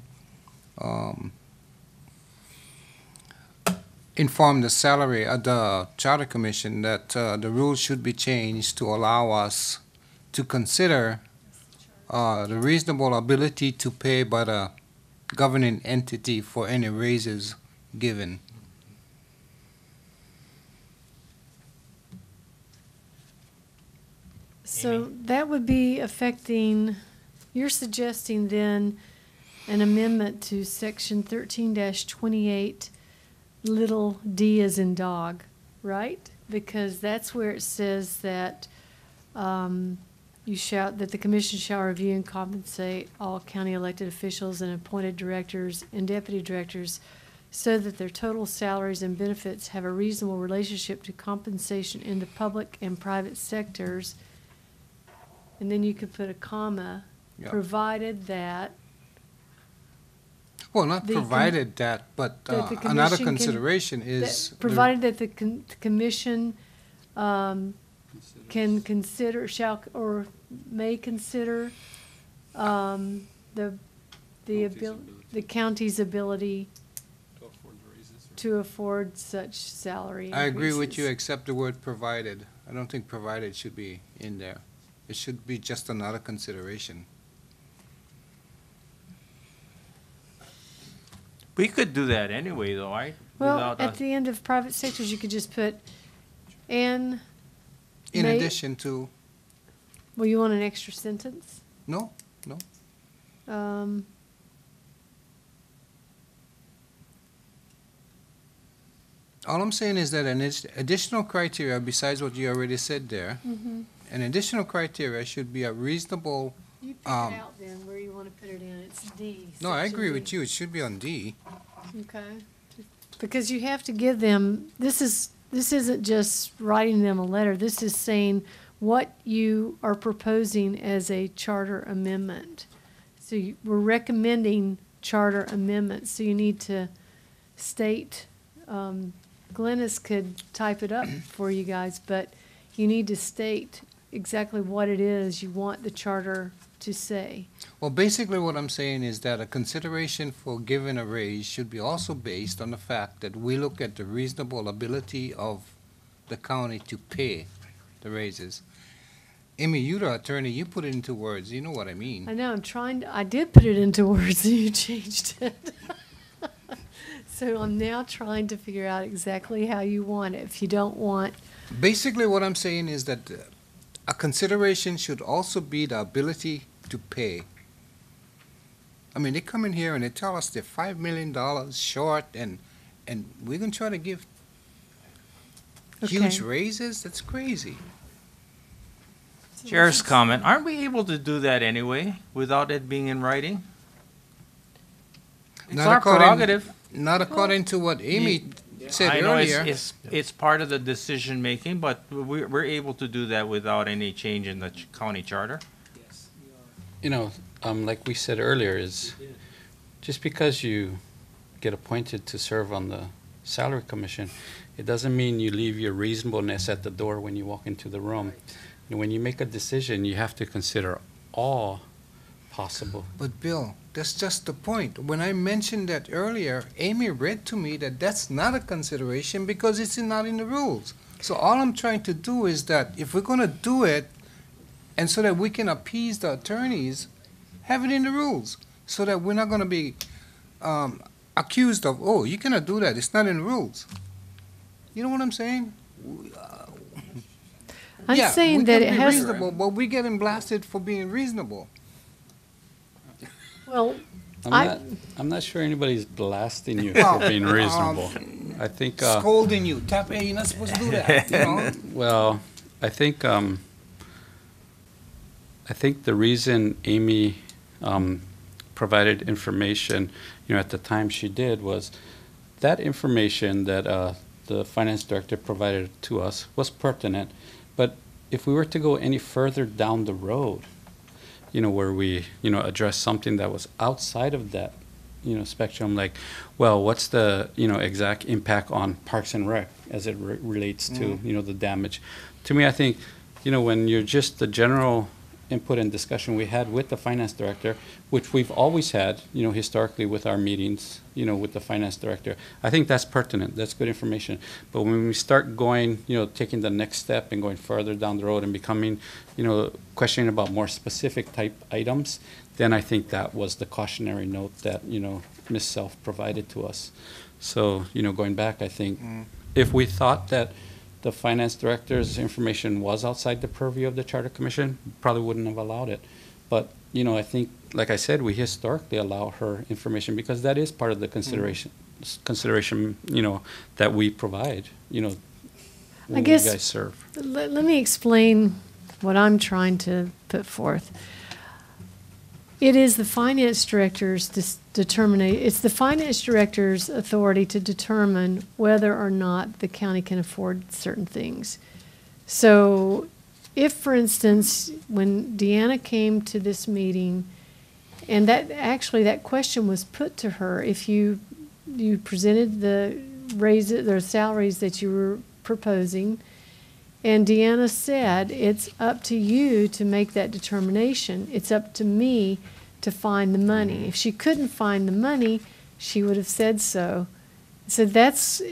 inform the salary of the Charter Commission that the rules should be changed to allow us to consider the reasonable ability to pay by the governing entity for any raises given. So that would be affecting, you're suggesting then an amendment to section 13-28, little d as in dog, right? Because that's where it says that that the commission shall review and compensate all county elected officials and appointed directors and deputy directors so that their total salaries and benefits have a reasonable relationship to compensation in the public and private sectors. And then you could put a comma, Yeah. provided that. Well, not provided that, but that the another commission can- consideration is. that- Provided that the commission can consider, shall, or may consider the county's ability to afford such salary I agree with you, increases. except the word provided. I don't think provided should be in there. It should be just another consideration. We could do that anyway, though, right? Well, Without at us- the end of private sectors, you could just put, and, In May- addition to, well, you want an extra sentence? no, all I'm saying is that an additional criteria besides what you already said there, an additional criteria should be a reasonable, You pick it out then, where you want to put it in, it's D. no, I section agree D. with you, it should be on D. Okay. Because you have to give them, this isn't just writing them a letter, this is saying what you are proposing as a charter amendment. So we're recommending charter amendments, so you need to state, Glennis could type it up for you guys, but you need to state exactly what it is you want the charter to say. Well, basically what I'm saying is that a consideration for giving a raise should be also based on the fact that we look at the reasonable ability of the county to pay the raises. Amy, you're the attorney, you put it into words, you know what I mean. I know, I did put it into words and you changed it. So I'm now trying to figure out exactly how you want it. If you don't want, Basically what I'm saying is that a consideration should also be the ability to pay. I mean, they come in here and they tell us they're $5 million short and we're gonna try to give huge Okay. raises? That's crazy. Chair's comment, aren't we able to do that anyway, without it being in writing? It's Not our according- prerogative. Not according to what Amy said I know earlier. it's part of the decision-making, but we're able to do that without any change in the county charter. Like we said earlier, is just because you get appointed to serve on the salary commission, it doesn't mean you leave your reasonableness at the door when you walk into the room. And when you make a decision, you have to consider all possible. But Bill, that's just the point. When I mentioned that earlier, Amy read to me that that's not a consideration because it's not in the rules. So all I'm trying to do is that if we're gonna do it, and so that we can appease the attorneys, have it in the rules, so that we're not gonna be accused of, oh, you cannot do that, it's not in the rules. You know what I'm saying? I'm Yeah, saying we that can it be has, reasonable, but we're getting blasted for being reasonable. well, I'm not sure anybody's blasting you Well, for being reasonable. I think, Scolding you, tap, hey, you're not supposed to do that, you know? well, I think the reason Amy provided information, at the time she did, was that information that the finance director provided to us was pertinent. But if we were to go any further down the road, where we, address something that was outside of that, spectrum, like, well, what's the, exact impact on Parks and Rec as it relates to, the damage? To me, I think, when you're just the general input and discussion we had with the finance director, which we've always had, historically with our meetings, with the finance director, I think that's pertinent, that's good information. But when we start going, taking the next step and going further down the road and becoming, questioning about more specific type items, then I think that was the cautionary note that, Ms. Self provided to us. So, going back, I think if we thought that the finance director's information was outside the purview of the Charter Commission, probably wouldn't have allowed it. But, I think, like I said, we historically allow her information because that is part of the consideration, that we provide, when you guess- guys serve. let me explain what I'm trying to put forth. It is the finance director's it's the finance director's authority to determine whether or not the county can afford certain things. So if, for instance, when Deanna came to this meeting, and that question was put to her, if you presented the raises, the salaries that you were proposing, and Deanna said, it's up to you to make that determination. It's up to me to find the money. If she couldn't find the money, she would have said so. So So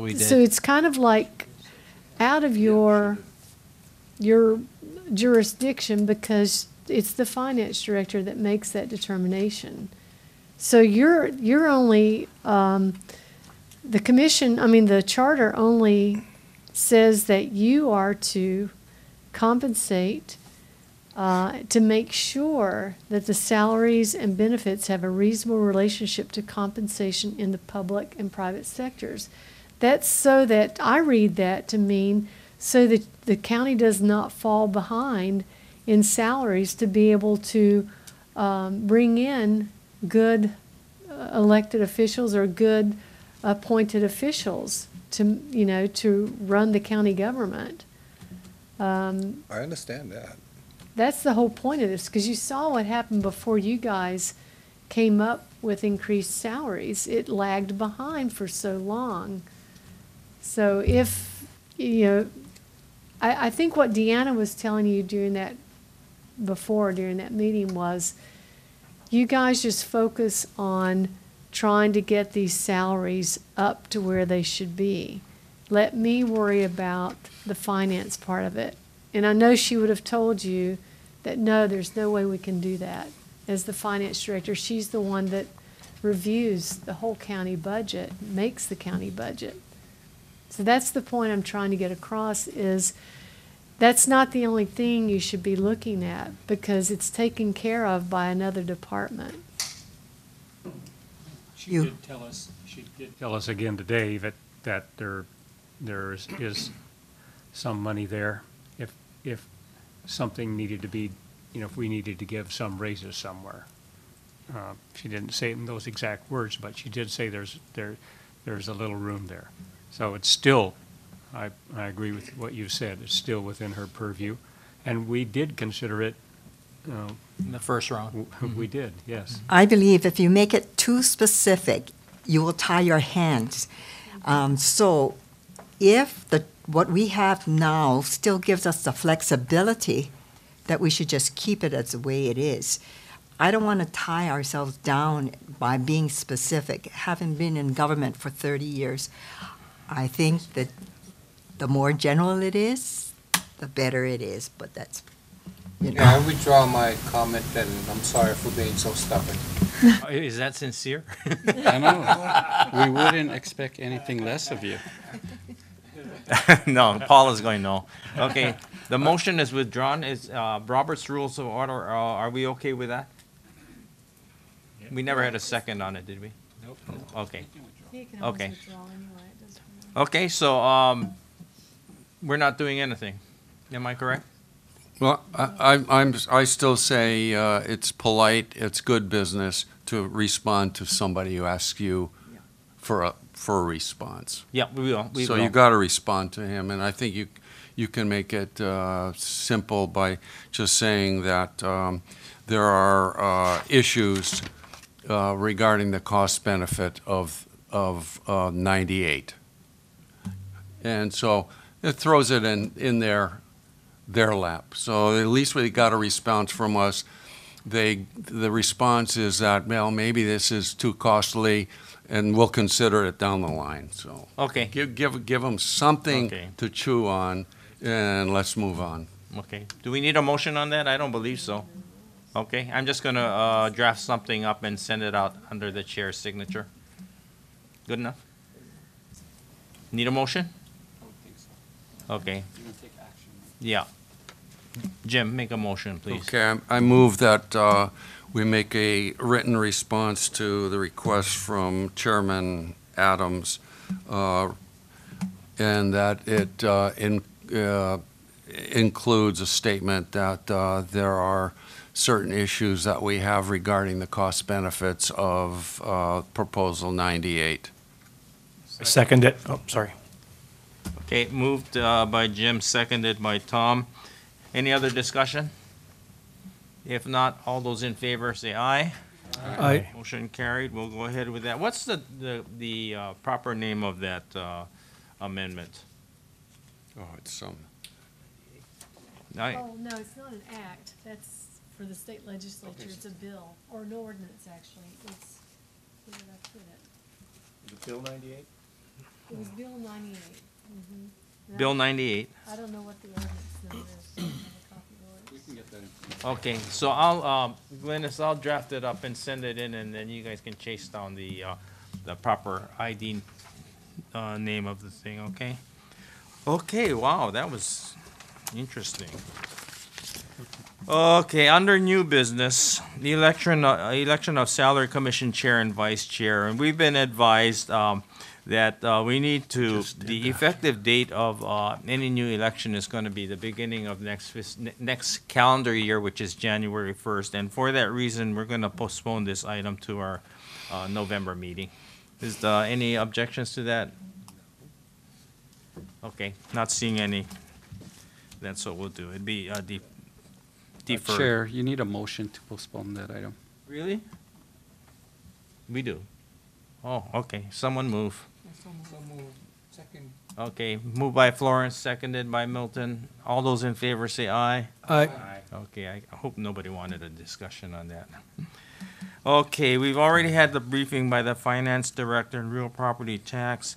we did. so it's kind of like out of your jurisdiction because it's the finance director that makes that determination. So you're only, the commission, the charter only says that you are to compensate to make sure that the salaries and benefits have a reasonable relationship to compensation in the public and private sectors. That's so that I read that to mean so that the county does not fall behind in salaries to be able to bring in good elected officials or good appointed officials to run the county government. I understand that. That's the whole point of this, because you saw what happened before you guys came up with increased salaries. It lagged behind for so long. So if, I think what Deanna was telling you during that meeting was, you guys just focus on trying to get these salaries up to where they should be. Let me worry about the finance part of it. And I know she would have told you that, no, there's no way we can do that. As the finance director, she's the one that reviews the whole county budget, makes the county budget. So that's the point I'm trying to get across is that's not the only thing you should be looking at because it's taken care of by another department. She did tell us again today that there is some money there if something needed to be, if we needed to give some raises somewhere. She didn't say it in those exact words, but she did say there's a little room there. So it's still, I agree with what you said, it's still within her purview. And we did consider it. In the first round. We did, yes. I believe if you make it too specific, you will tie your hands. So if what we have now still gives us the flexibility, that we should just keep it as the way it is. I don't want to tie ourselves down by being specific. Having been in government for 30 years, I think that The more general it is, the better it is, but that's, you know. Yeah, I withdraw my comment, and I'm sorry for being so stubborn. Is that sincere? I know. We wouldn't expect anything less of you. No, Paul is going no. Okay, the motion is withdrawn. Is Robert's Rules of Order, are we okay with that? We never had a second on it, did we? Nope. Okay. You can always Okay. withdraw anyway, it doesn't matter. Okay, so we're not doing anything. Am I correct? Well, I still say it's polite, it's good business to respond to somebody who asks you for a response. Yeah, we will. We So will. you got to respond to him, and I think you can make it simple by just saying that there are issues regarding the cost benefit of 98. And so it throws it in their lap. So at least we got a response from us. The response is that, well, maybe this is too costly, and we'll consider it down the line. So Okay, give them something Okay. to chew on, and let's move on. okay. Do we need a motion on that? I don't believe so. Okay, I'm just gonna draft something up and send it out under the chair's signature. Good enough? Need a motion? Okay, You can take action. yeah. Jim, make a motion, please. Okay, I move that we make a written response to the request from Chairman Adams, and that it includes a statement that there are certain issues that we have regarding the cost benefits of Proposal 98. Second it. Oh, sorry. Okay, moved by Jim, seconded by Tom. Any other discussion? If not, all those in favor say aye. Aye. Motion carried. We'll go ahead with that. What's the proper name of that amendment? Oh, it's I- Oh, no, it's not an act. That's for the state legislature. It's a bill, or an ordinance, actually. It's, where did I put it? Bill 98? It was Bill 98. Mhm. Bill 98. I don't know what the ordinance number is. so I don't have a copy of it. We can get that information. Okay, so I'll, Glennis, I'll draft it up and send it in, and then you guys can chase down the proper ID name of the thing, okay? Okay, wow, that was interesting. Okay, under new business, the election of salary commission chair and vice chair, and we've been advised that we need to, the effective date of any new election is going to be the beginning of next calendar year, which is January 1st, and for that reason, we're going to postpone this item to our November meeting. Is there any objections to that? Okay, not seeing any. That's what we'll do. It'd be deferred. Chair, you need a motion to postpone that item. Really? We do. Oh, okay. Someone move. So moved. Second. Okay, moved by Florence, seconded by Milton. All those in favor say aye. Aye. Okay, I hope nobody wanted a discussion on that. Okay, we've already had the briefing by the finance director and real property tax.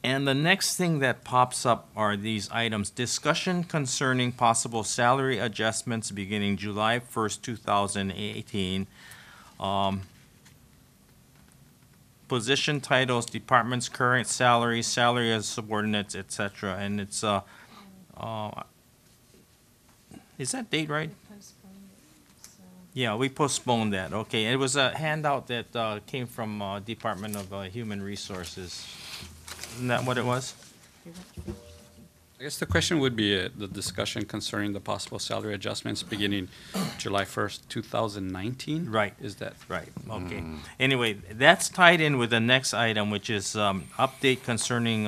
And the next thing that pops up are these items. Discussion concerning possible salary adjustments beginning July 1st, 2018. Position titles, department's current salary, salary as subordinates, et cetera. And it's, is that date right? Postpone it, so. Yeah, we postponed that. Okay, it was a handout that came from Department of Human Resources. Isn't that what it was? I guess the question would be the discussion concerning the possible salary adjustments beginning July 1st, 2019? Right. Is that? Right, okay. Anyway, that's tied in with the next item, which is update concerning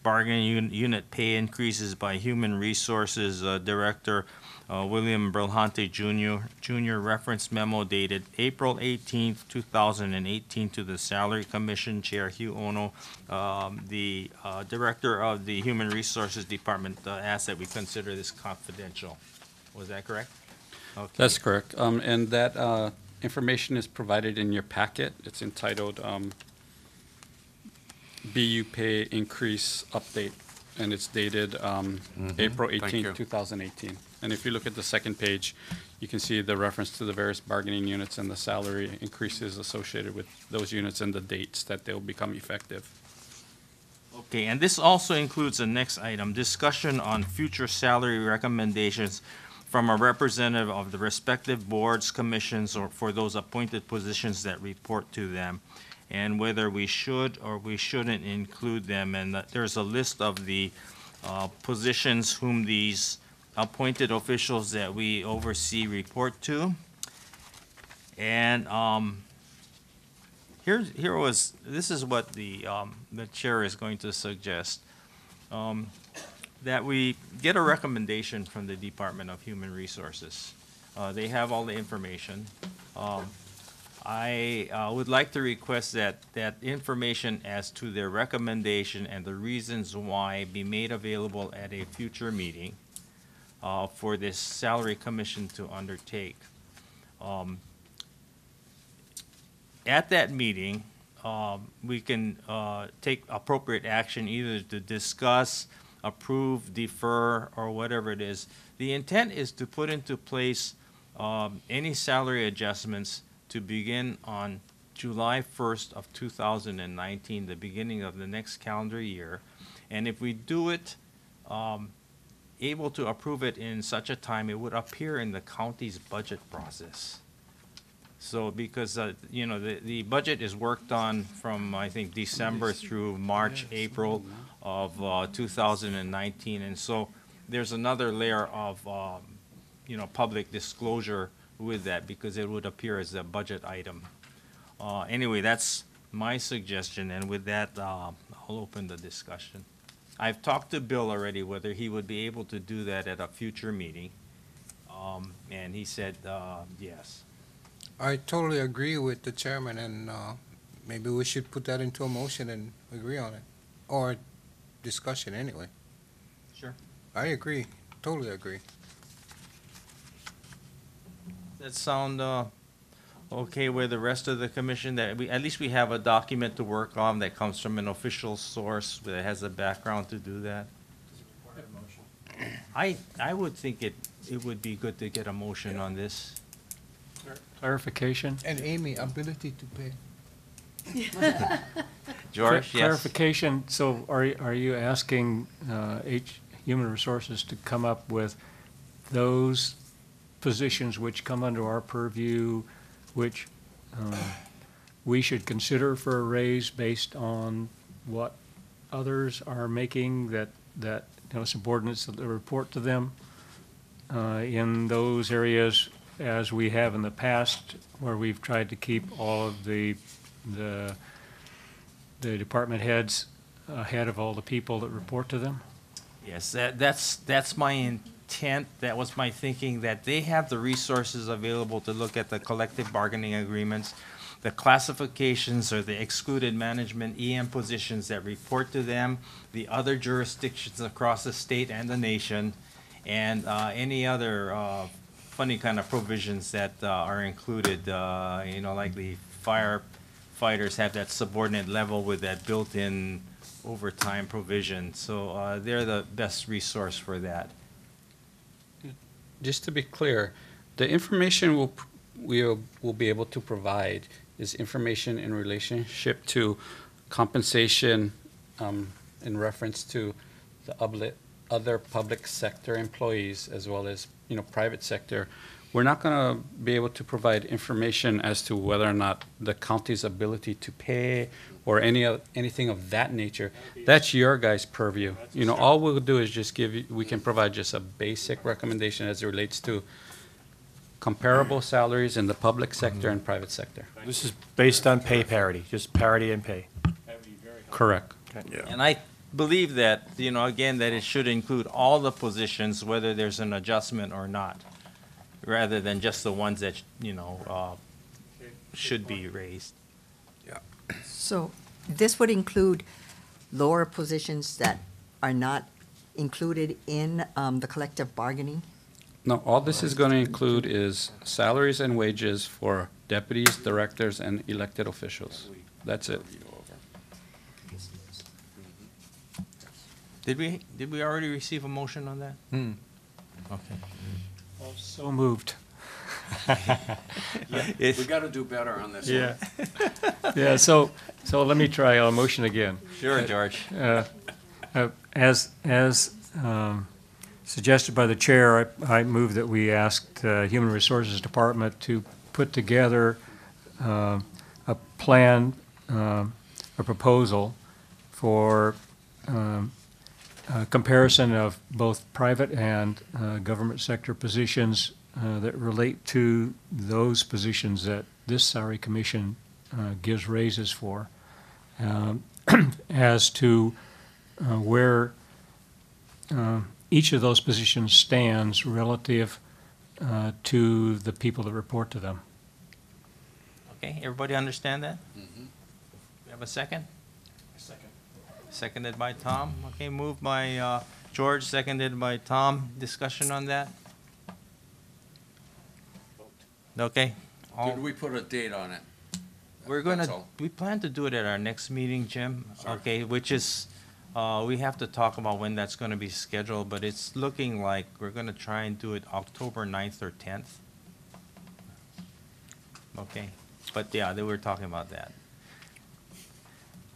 bargaining unit pay increases by Human Resources Director William Brillante Jr. Reference memo dated April 18th, 2018 to the Salary Commission Chair Hugh Ono. The Director of the Human Resources Department asked that we consider this confidential. Was that correct? Okay. That's correct. And that information is provided in your packet. It's entitled BU Pay Increase Update and it's dated April Thank you. 18, 2018. And if you look at the second page, you can see the reference to the various bargaining units and the salary increases associated with those units and the dates that they'll become effective. Okay, and this also includes the next item, discussion on future salary recommendations from a representative of the respective boards, commissions, or for those appointed positions that report to them, and whether we should or we shouldn't include them. And there's a list of the positions whom these appointed officials that we oversee report to. And this is what the chair is going to suggest. That we get a recommendation from the Department of Human Resources. They have all the information. I would like to request that information as to their recommendation and the reasons why be made available at a future meeting for this salary commission to undertake. At that meeting, we can take appropriate action either to discuss, approve, defer, or whatever it is. The intent is to put into place any salary adjustments to begin on July 1st of 2019, the beginning of the next calendar year. And if we do it, able to approve it in such a time, it would appear in the county's budget process. So because, the budget is worked on from, I think, December through March, April of 2019. And so there's another layer of, public disclosure with that because it would appear as a budget item. Anyway, that's my suggestion. And with that, I'll open the discussion. I've talked to Bill already whether he would be able to do that at a future meeting. And he said, yes. I totally agree with the chairman, and maybe we should put that into a motion and agree on it, or discussion anyway. Sure. I agree, totally agree. That sound okay with the rest of the commission? That at least we have a document to work on that comes from an official source that has a background to do that. I would think it would be good to get a motion on this. Clarification? And Amy, ability to pay. George, yes. Clarification, so are you asking Human Resources to come up with those positions which come under our purview, which we should consider for a raise based on what others are making that subordinates that report to them in those areas, as we have in the past, where we've tried to keep all of the department heads ahead of all the people that report to them? Yes, that's my intent. That was my thinking, that they have the resources available to look at the collective bargaining agreements, the classifications or the excluded management EM positions that report to them, the other jurisdictions across the state and the nation, and any other funny kind of provisions that are included, like the firefighters have that subordinate level with that built-in overtime provision. So they're the best resource for that. Just to be clear, the information we'll be able to provide is information in relationship to compensation in reference to the other public sector employees as well as private sector. We're not going to be able to provide information as to whether or not the county's ability to pay or anything of that nature. That's your guys' purview. All we'll do is just we can provide just a basic recommendation as it relates to comparable salaries in the public sector and private sector. This is based on pay parity, just parity in pay. Correct. And I believe that, again, that it should include all the positions, whether there's an adjustment or not, rather than just the ones that, should be raised. So this would include lower positions that are not included in the collective bargaining? No, all this is going to include is salaries and wages for deputies, directors, and elected officials. That's it. Did we already receive a motion on that? Okay. So moved. It's- We got to do better on this one. Yeah. Yeah, so let me try a motion again. Sure, George. As suggested by the chair, I move that we ask the Human Resources Department to put together a plan, a proposal for a comparison of both private and government sector positions that relate to those positions that this salary commission gives raises for, as to where each of those positions stands relative to the people that report to them. Okay, everybody understand that? We have a second? Second. Seconded by Tom. Okay, moved by George, seconded by Tom. Discussion on that? Okay. Did we put a date on it? We're That's gonna, all. we plan to do it at our next meeting, Jim, okay, which is, we have to talk about when that's gonna be scheduled, but it's looking like we're gonna try and do it October 9th or 10th. Okay, but yeah, they were talking about that.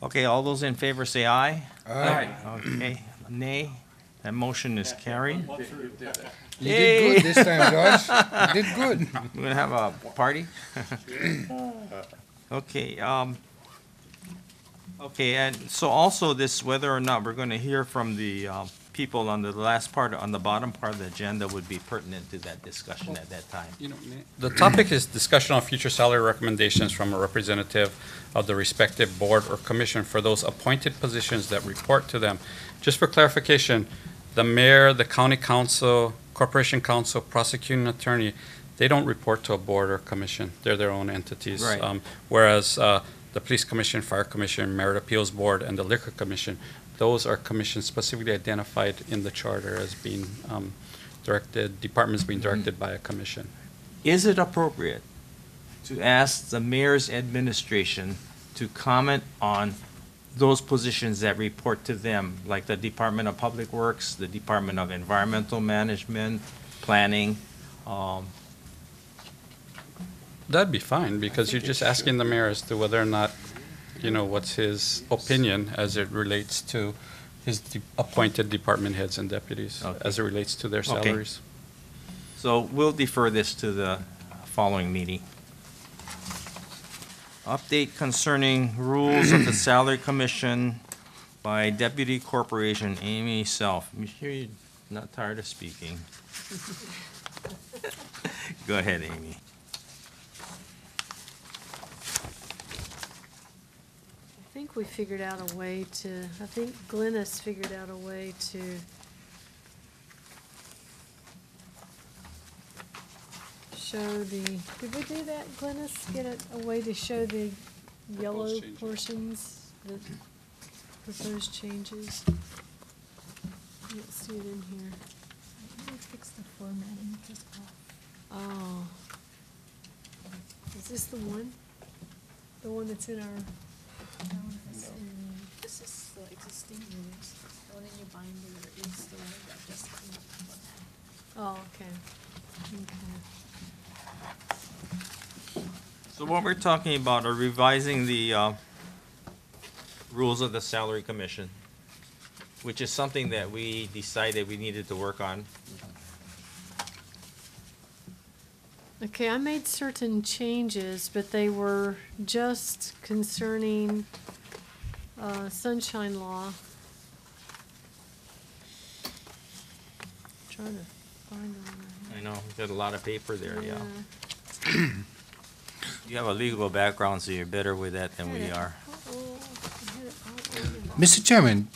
Okay, all those in favor say aye. Aye. Okay, nay, that motion is carried. You did good this time, George. You did good. We're gonna have a party? Okay, okay, and so also this, whether or not we're gonna hear from the, people on the last part, on the bottom part of the agenda would be pertinent to that discussion at that time. You know, the topic is discussion on future salary recommendations from a representative of the respective board or commission for those appointed positions that report to them. Just for clarification, the mayor, the county council, corporation council, prosecuting attorney, they don't report to a board or commission. They're their own entities. Right. Whereas the police commission, fire commission, merit appeals board, and the liquor commission, those are commissions specifically identified in the charter as being directed, departments being directed by a commission. Is it appropriate to ask the mayor's administration to comment on those positions that report to them, like the Department of Public Works, the Department of Environmental Management, Planning? That'd be fine, because you're just asking the mayor as to whether or not, you know, what's his opinion as it relates to his appointed department heads and deputies, Okay. as it relates to their Okay. salaries. So we'll defer this to the following meeting. Update concerning rules of the Salary Commission by Deputy Corporation Amy Self. I'm sure you're not tired of speaking. Go ahead, Amy. I think we figured out a way to, I think Glennis figured out a way to show the, did we do that, Glennis? Get a way to show the yellow Proposed changes. portions, the proposed changes? I don't see it in here. Let me fix the formatting just off. Oh. Is this the one? The one that's in our, This is the existing rules. The one in your binder is the one that just came up for that. oh, okay. Okay. So what we're talking about are revising the rules of the Salary Commission, which is something that we decided we needed to work on. Okay, I made certain changes, but they were just concerning sunshine law. Trying to find them. I know, we've got a lot of paper there, yeah. You have a legal background, so you're better with that than we are. Mr. Chairman,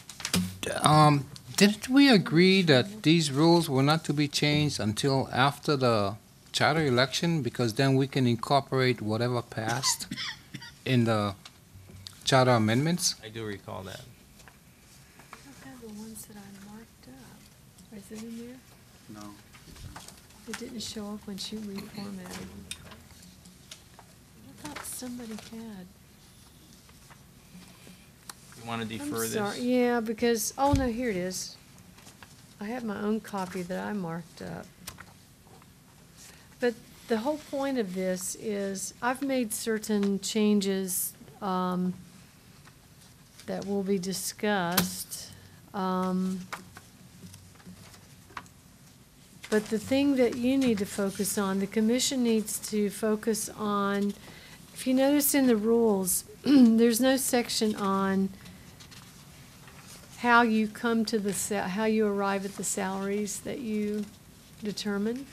didn't we agree that these rules were not to be changed until after the charter election? Because then we can incorporate whatever passed in the charter amendments? I do recall that. I don't have the ones that I marked up. Is it in there? No. It didn't show up when she reformatted. I thought somebody had. You want to defer I'm sorry, this? yeah, because, oh, no, here it is. I have my own copy that I marked up. But the whole point of this is I've made certain changes that will be discussed. But the thing that you need to focus on, the commission needs to focus on, if you notice in the rules, there's no section on how you come to how you arrive at the salaries that you determine.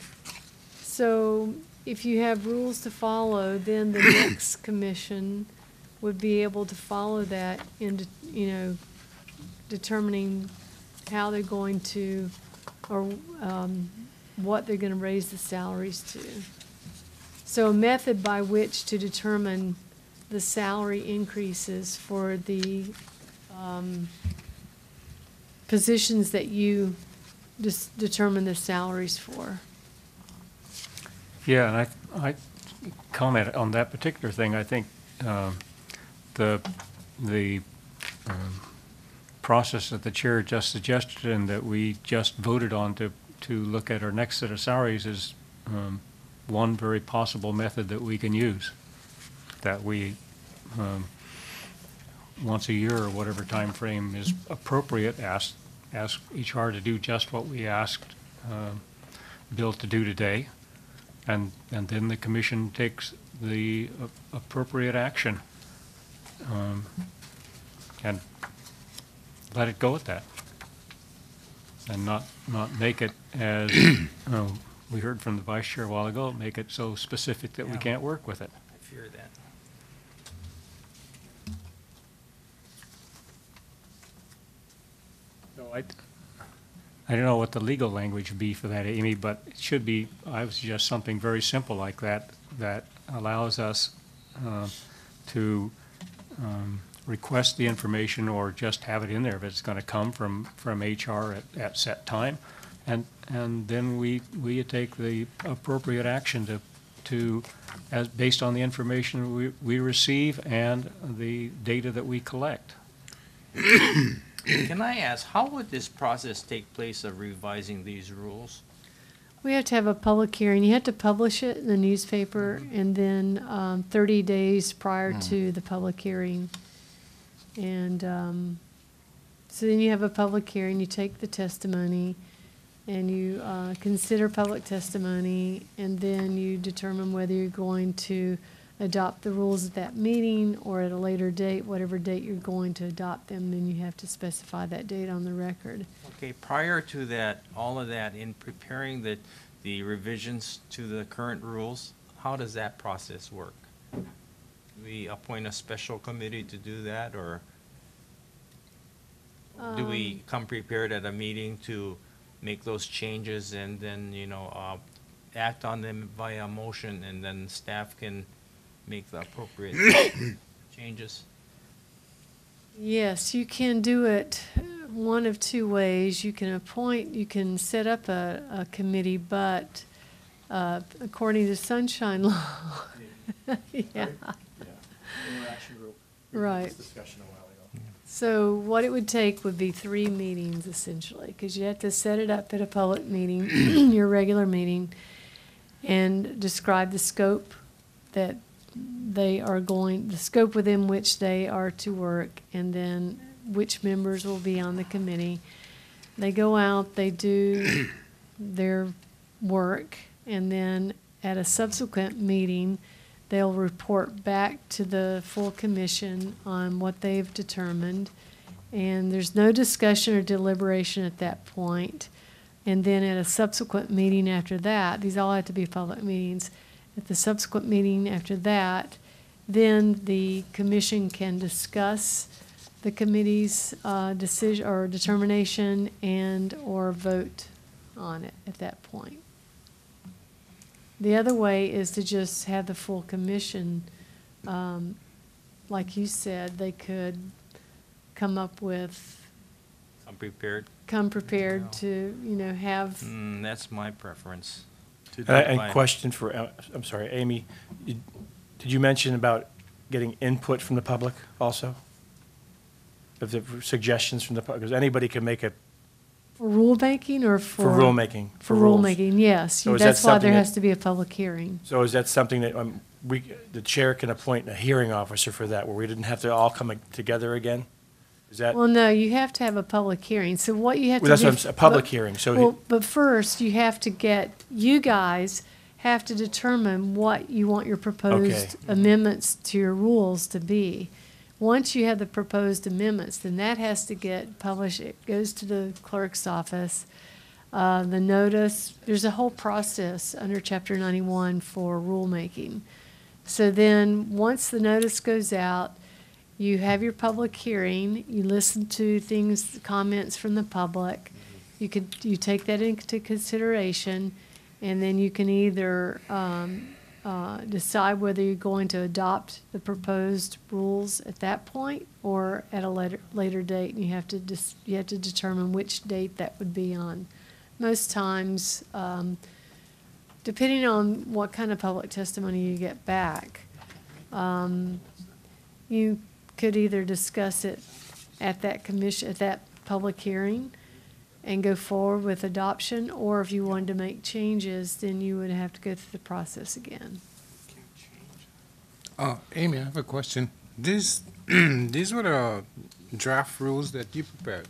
So if you have rules to follow, then the next commission would be able to follow that in, determining how they're going to, or what they're going to raise the salaries to. So a method by which to determine the salary increases for the positions that you determine the salaries for. Yeah, and I comment on that particular thing. I think the process that the chair just suggested and that we just voted on to look at our next set of salaries is one very possible method that we can use. That we once a year or whatever time frame is appropriate, ask HR to do just what we asked Bill to do today. And then the commission takes the appropriate action, and let it go at that, and not make it as we heard from the vice chair a while ago. Make it so specific that we can't work with it. I fear that. No, I don't know what the legal language would be for that, Amy, but it should be, I would suggest something very simple like that, that allows us to request the information or just have it in there if it's going to come from HR at set time. And then we take the appropriate action to as based on the information we receive and the data that we collect. Can I ask, how would this process take place of revising these rules? We have to have a public hearing. You have to publish it in the newspaper, and then 30 days prior to the public hearing. And so then you have a public hearing, you take the testimony, and you consider public testimony, and then you determine whether you're going to adopt the rules at that meeting or at a later date, whatever date you're going to adopt them, then you have to specify that date on the record. Okay, prior to that, all of that, in preparing the revisions to the current rules, how does that process work? Do we appoint a special committee to do that, or do we come prepared at a meeting to make those changes and then, act on them via motion, and then staff can make the appropriate changes? Yes, you can do it one of two ways. You can set up a committee, but according to Sunshine Law, yeah. Interaction group. Right. Discussion a while ago. So what it would take would be 3 meetings essentially, because you have to set it up at a public meeting, your regular meeting, and describe the scope that the scope within which they are to work, and then which members will be on the committee. They go out, they do their work, and then at a subsequent meeting, they'll report back to the full commission on what they've determined. And there's no discussion or deliberation at that point. And then at a subsequent meeting after that, these all have to be public meetings. At the subsequent meeting after that, then the commission can discuss the committee's decision or determination and or vote on it at that point. The other way is to just have the full commission, like you said, they could come up with. Come prepared to, have. That's my preference. And question for, I'm sorry, Amy, did you mention about getting input from the public also? If the suggestions from the, because anybody can make it For rulemaking or for? for rulemaking, For rules. rulemaking, yes. So is that That's why there something has that- to be a public hearing. So is that something that the chair can appoint a hearing officer for that, where we didn't have to all come together again? Is that, Well, no, you have to have a public hearing. So what you have to well, do. that's what I'm saying, a public but- hearing, so. Well, but first, you have to you guys have to determine what you want your proposed amendments to your rules to be. Once you have the proposed amendments, then that has to get published. It goes to the clerk's office. The notice, there's a whole process under Chapter 91 for rulemaking. So then, once the notice goes out, you have your public hearing, you listen to things, comments from the public. You take that into consideration, and then you can either decide whether you're going to adopt the proposed rules at that point or at a later date, and you have to determine which date that would be on. Most times, depending on what kind of public testimony you get back, you could either discuss it at that public hearing and go forward with adoption, or if you wanted to make changes, then you would have to go through the process again. Amy, I have a question. These were the draft rules that you prepared?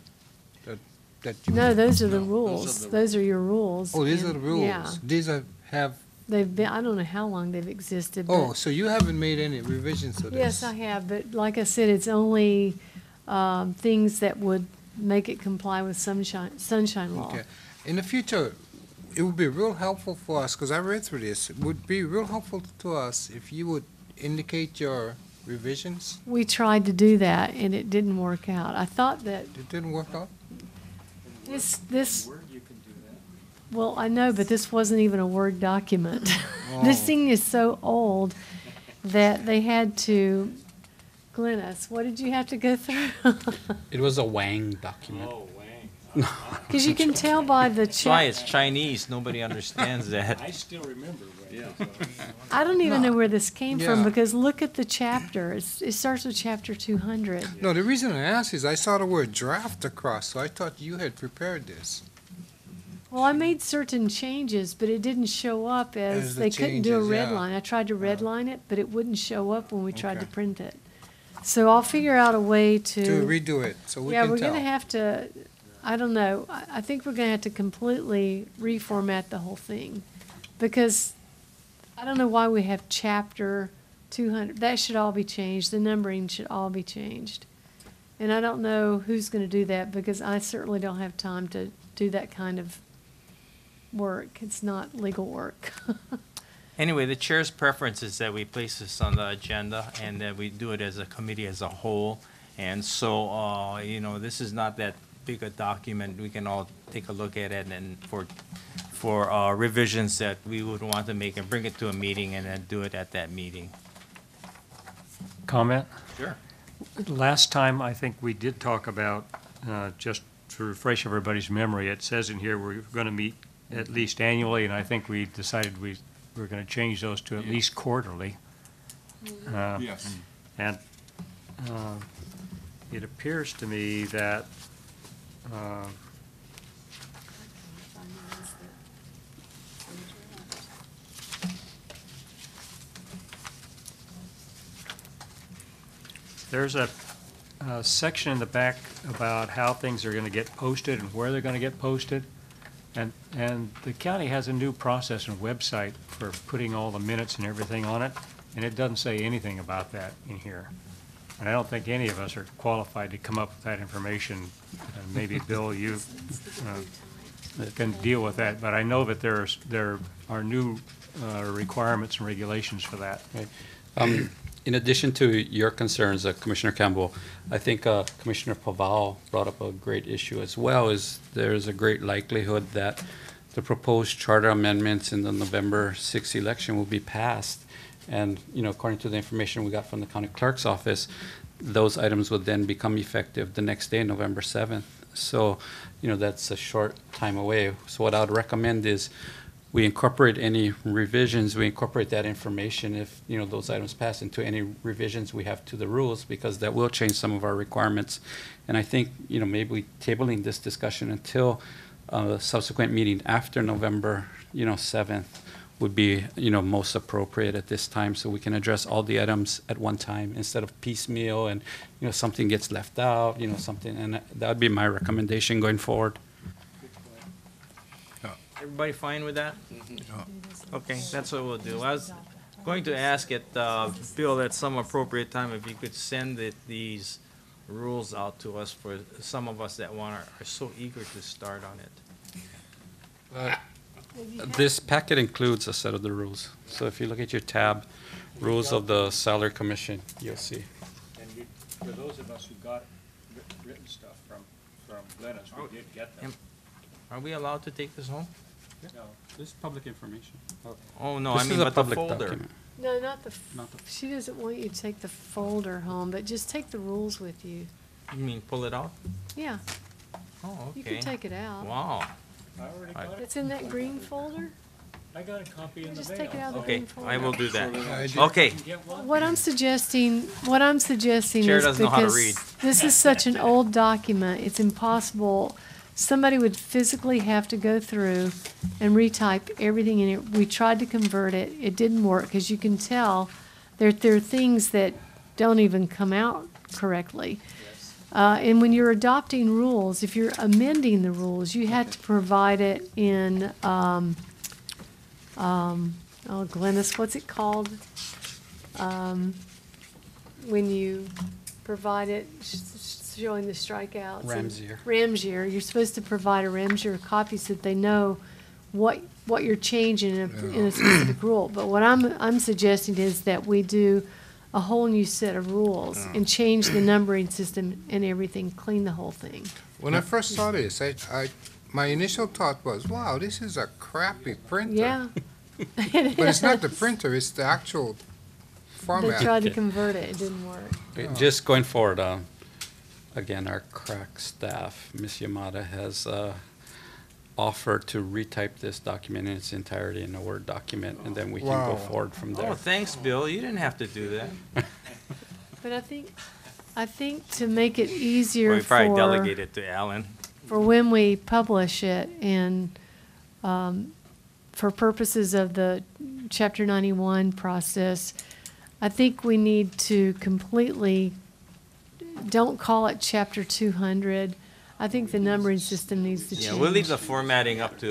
That you? No, those are the rules. Those are your rules. Oh, these are and- the rules? Yeah. These have, They've been, I don't know how long they've existed, oh, but, so you haven't made any revisions to this? yes, I have, but like I said, it's only, things that would make it comply with sunshine law. Okay. In the future, it would be real helpful for us, because I read through this, it would be real helpful to us if you would indicate your revisions. We tried to do that, and it didn't work out. I thought that It didn't work out? this, well, I know, but this wasn't even a Word document. This Oh. thing is so old that they had to, Glennis, what did you have to go through? It was a Wang document. Because you can tell by the That's why check. it's Chinese, nobody understands that. I still remember. I don't even know where this came from, Yeah. because look at the chapter. It starts with chapter 200. No, the reason I asked is I saw the word draft across, so I thought you had prepared this. Well, I made certain changes, but it didn't show up As as, the they couldn't do a changes, red yeah. line. I tried to red line it, but it wouldn't show up when we tried to Okay. print it. So I'll figure out a way To to, redo it, so we yeah, can we're tell. gonna have to, I don't know, I think we're gonna have to completely reformat the whole thing. Because I don't know why we have chapter 200, that should all be changed, the numbering should all be changed. And I don't know who's gonna do that, because I certainly don't have time to do that kind of work. It's not legal work. Anyway, the chair's preference is that we place this on the agenda and that we do it as a committee as a whole. And so, this is not that big a document. We can all take a look at it, and for revisions that we would want to make, and bring it to a meeting and then do it at that meeting. Comment? Sure. Last time, I think we did talk about, just to refresh everybody's memory, it says in here we're going to meet at least annually, and I think we decided we were going to change those to at least quarterly. Yes. And it appears to me that there's a section in the back about how things are going to get posted and where they're going to get posted. And the county has a new process and website for putting all the minutes and everything on it, and it doesn't say anything about that in here. And I don't think any of us are qualified to come up with that information. And maybe, Bill, you can deal with that, but I know that there are new requirements and regulations for that. In addition to your concerns, Commissioner Campbell, I think Commissioner Paval brought up a great issue as well, is there's a great likelihood that the proposed charter amendments in the November 6th election will be passed. And, according to the information we got from the county clerk's office, those items would then become effective the next day, November 7th. So, that's a short time away. So what I would recommend is we incorporate any revisions, we incorporate that information if, those items pass into any revisions we have to the rules, because that will change some of our requirements. And I think, maybe tabling this discussion until a subsequent meeting after November, 7th would be, most appropriate at this time, so we can address all the items at one time instead of piecemeal and, something gets left out, something, and that would be my recommendation going forward. Everybody fine with that? Okay, that's what we'll do. I was going to ask it, Bill, at some appropriate time, if you could send these rules out to us for some of us that are so eager to start on it. This packet includes a set of the rules. So if you look at your tab, Rules of the Salary Commission, you'll see. And for those of us who got written stuff from Glennis, we did get them. Are we allowed to take this home? No, this is public information. Oh, no, This I is mean, a but the public folder. document. No, not the, Not the- she doesn't want you to take the folder home, but just take the rules with you. You mean pull it out? Yeah, Oh, you okay. can take it out. Wow. I already got it. It's in that green folder. I got a copy in the Just mail. take it out of the Okay, green folder. I will do that. idea. Okay, Get one? What I'm suggesting Chair is doesn't know how to because read. this is such an old document, it's impossible. Somebody would physically have to go through and retype everything in it. We tried to convert it, it didn't work, because you can tell there are things that don't even come out correctly. And when you're adopting rules, if you're amending the rules, you had to provide it in, oh, Glennis, what's it called? When you provide it, showing the strikeouts. and- Ramsier. Ramsier, you're supposed to provide a Ramsier copy so that they know what you're changing in a specific rule. But what I'm suggesting is that we do a whole new set of rules and change the numbering system and everything, clean the whole thing. When I first saw this, my initial thought was, wow, this is a crappy printer. Yeah. But it's not the printer, it's the actual They format. tried to convert it, it didn't work. Okay, just going forward, again, our crack staff, Ms. Yamada, has offered to retype this document in its entirety in a Word document, and then we can go Wow. forward from oh, there. thanks, Bill, you didn't have to do that. But I think to make it Well, easier we probably delegate it to Alan. for when we publish it and, for purposes of the Chapter 91 process, I think we need to completely, don't call it Chapter 200. I think the numbering system needs to change. Yeah, we'll leave the formatting up to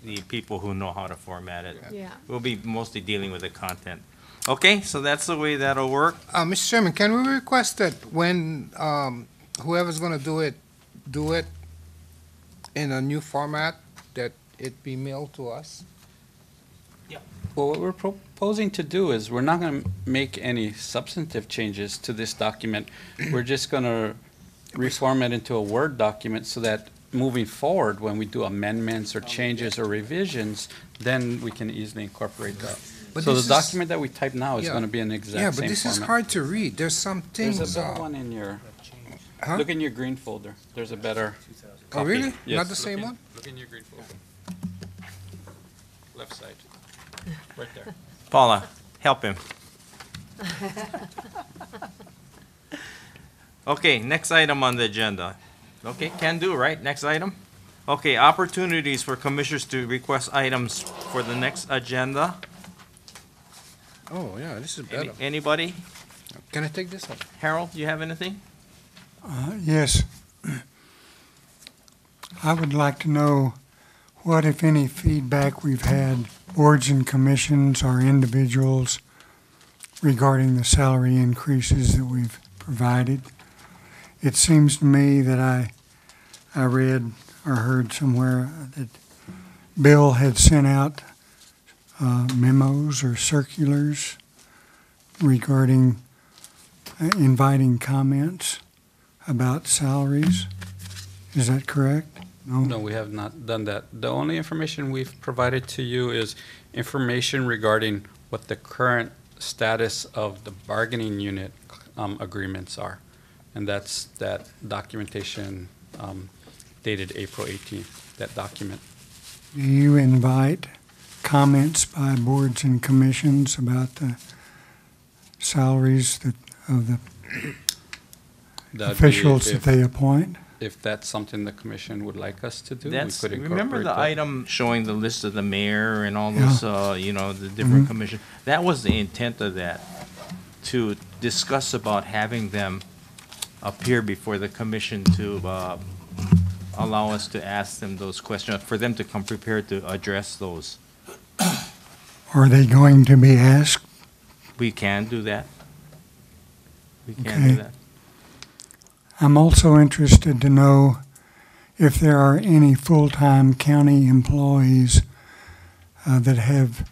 the people who know how to format it. Yeah. We'll be mostly dealing with the content. Okay, so that's the way that'll work. Mr. Chairman, can we request that when whoever's going to do it in a new format, that it be mailed to us? Well, what we're proposing to do is, we're not going to make any substantive changes to this document. We're just going to reformat into a Word document so that moving forward, when we do amendments or changes or revisions, then we can easily incorporate that. But So the this is- document that we type now is Yeah. going to be an Yeah, exact same but format. this is hard to read. There's some There's things. a better one in your, Huh? look in your green folder. There's a better Oh, copy. really? Yes. Not the same one? Look in your green folder. Left side. Right there. Paula, help him. Okay, next item on the agenda. Okay, can do, right? Next item? Okay, opportunities for commissioners to request items for the next agenda. Oh, yeah, this is better. Anybody? Can I take this one? Harold, you have anything? Yes. I would like to know what, if any, feedback we've had, boards and commissions or individuals, regarding the salary increases that we've provided. It seems to me that I read or heard somewhere that Bill had sent out memos or circulars regarding inviting comments about salaries. Is that correct? No, we have not done that. The only information we've provided to you is information regarding what the current status of the bargaining unit agreements are. And that's that documentation dated April 18th, that document. Do you invite comments by boards and commissions about the salaries of the That'd be officials that if- they appoint? If that's something the commission would like us to do, we That's, could remember incorporate the that. item showing the list of the mayor and all those, you know, the different commission? That was the intent of that, to discuss about having them appear before the commission to, allow us to ask them those questions, for them to come prepared to address those. Are they going to be asked? We can do that. We can Okay. do that. I'm also interested to know if there are any full-time county employees that have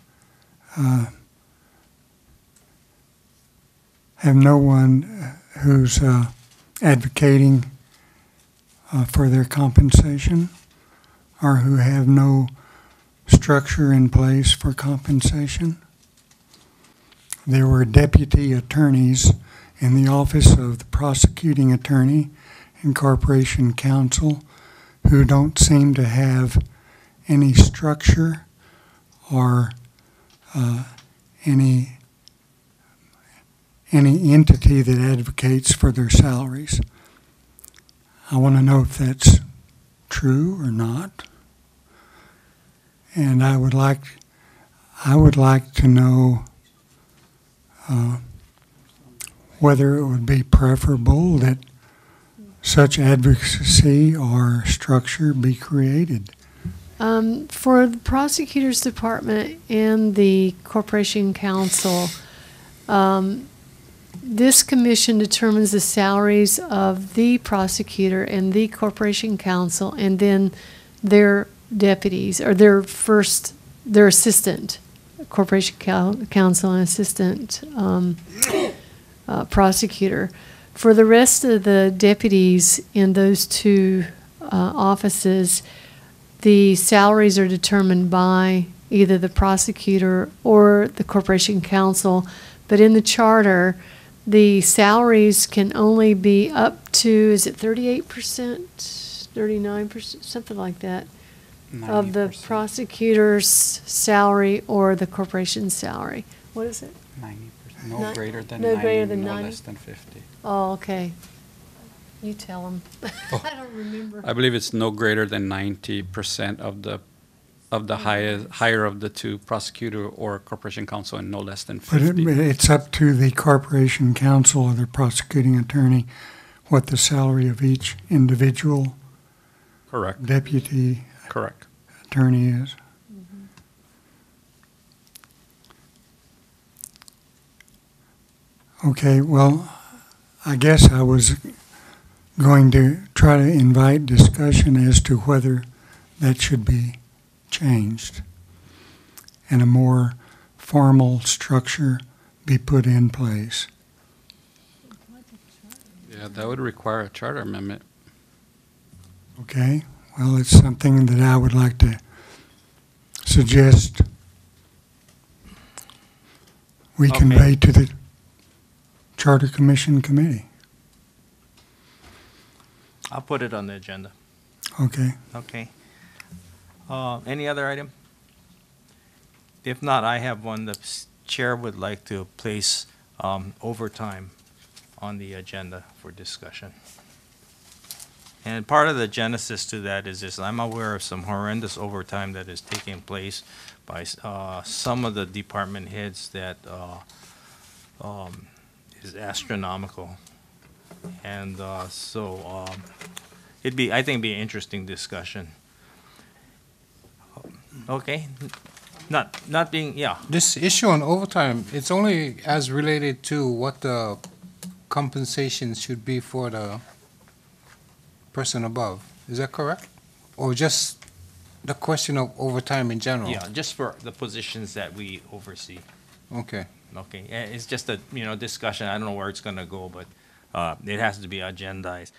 no one who's advocating for their compensation, or who have no structure in place for compensation. There were deputy attorneys in the office of the prosecuting attorney and corporation counsel who don't seem to have any structure or any entity that advocates for their salaries. I want to know if that's true or not. And I would like to know whether it would be preferable that such advocacy or structure be created. For the prosecutor's department and the corporation counsel, this commission determines the salaries of the prosecutor and the corporation counsel, and then their deputies, or their assistant, corporation counsel and assistant prosecutor. For the rest of the deputies in those two offices, the salaries are determined by either the prosecutor or the corporation counsel, but in the charter, the salaries can only be up to, is it 38%, 39%, something like that, of the 90%. prosecutor's salary or the corporation's salary. What is it? 90%, Not- no greater than no 90, greater than no 90? less than 50. Oh, okay. You tell them. Oh. I don't remember. I believe it's no greater than 90% of the higher of the two, prosecutor or corporation counsel, and no less than But 50. it's up to the corporation counsel or the prosecuting attorney what the salary of each individual Correct. deputy Correct. attorney is. Okay, well, I guess I was going to try to invite discussion as to whether that should be changed and a more formal structure be put in place. Yeah, that would require a charter amendment. Okay, well, it's something that I would like to suggest we Okay. convey to the Charter Commission Committee. I'll put it on the agenda. Okay, Okay. Any other item? If not, I have one. The chair would like to place overtime on the agenda for discussion. And part of the genesis to that is this: I'm aware of some horrendous overtime that is taking place by some of the department heads that is astronomical. And so it'd be, I think, be an interesting discussion. Okay, not being, yeah. This issue on overtime, it's only as related to what the compensation should be for the person above. Is that correct? Or just the question of overtime in general? Yeah, just for the positions that we oversee. Okay. Okay, it's just a, discussion. I don't know where it's gonna go, but it has to be agendized.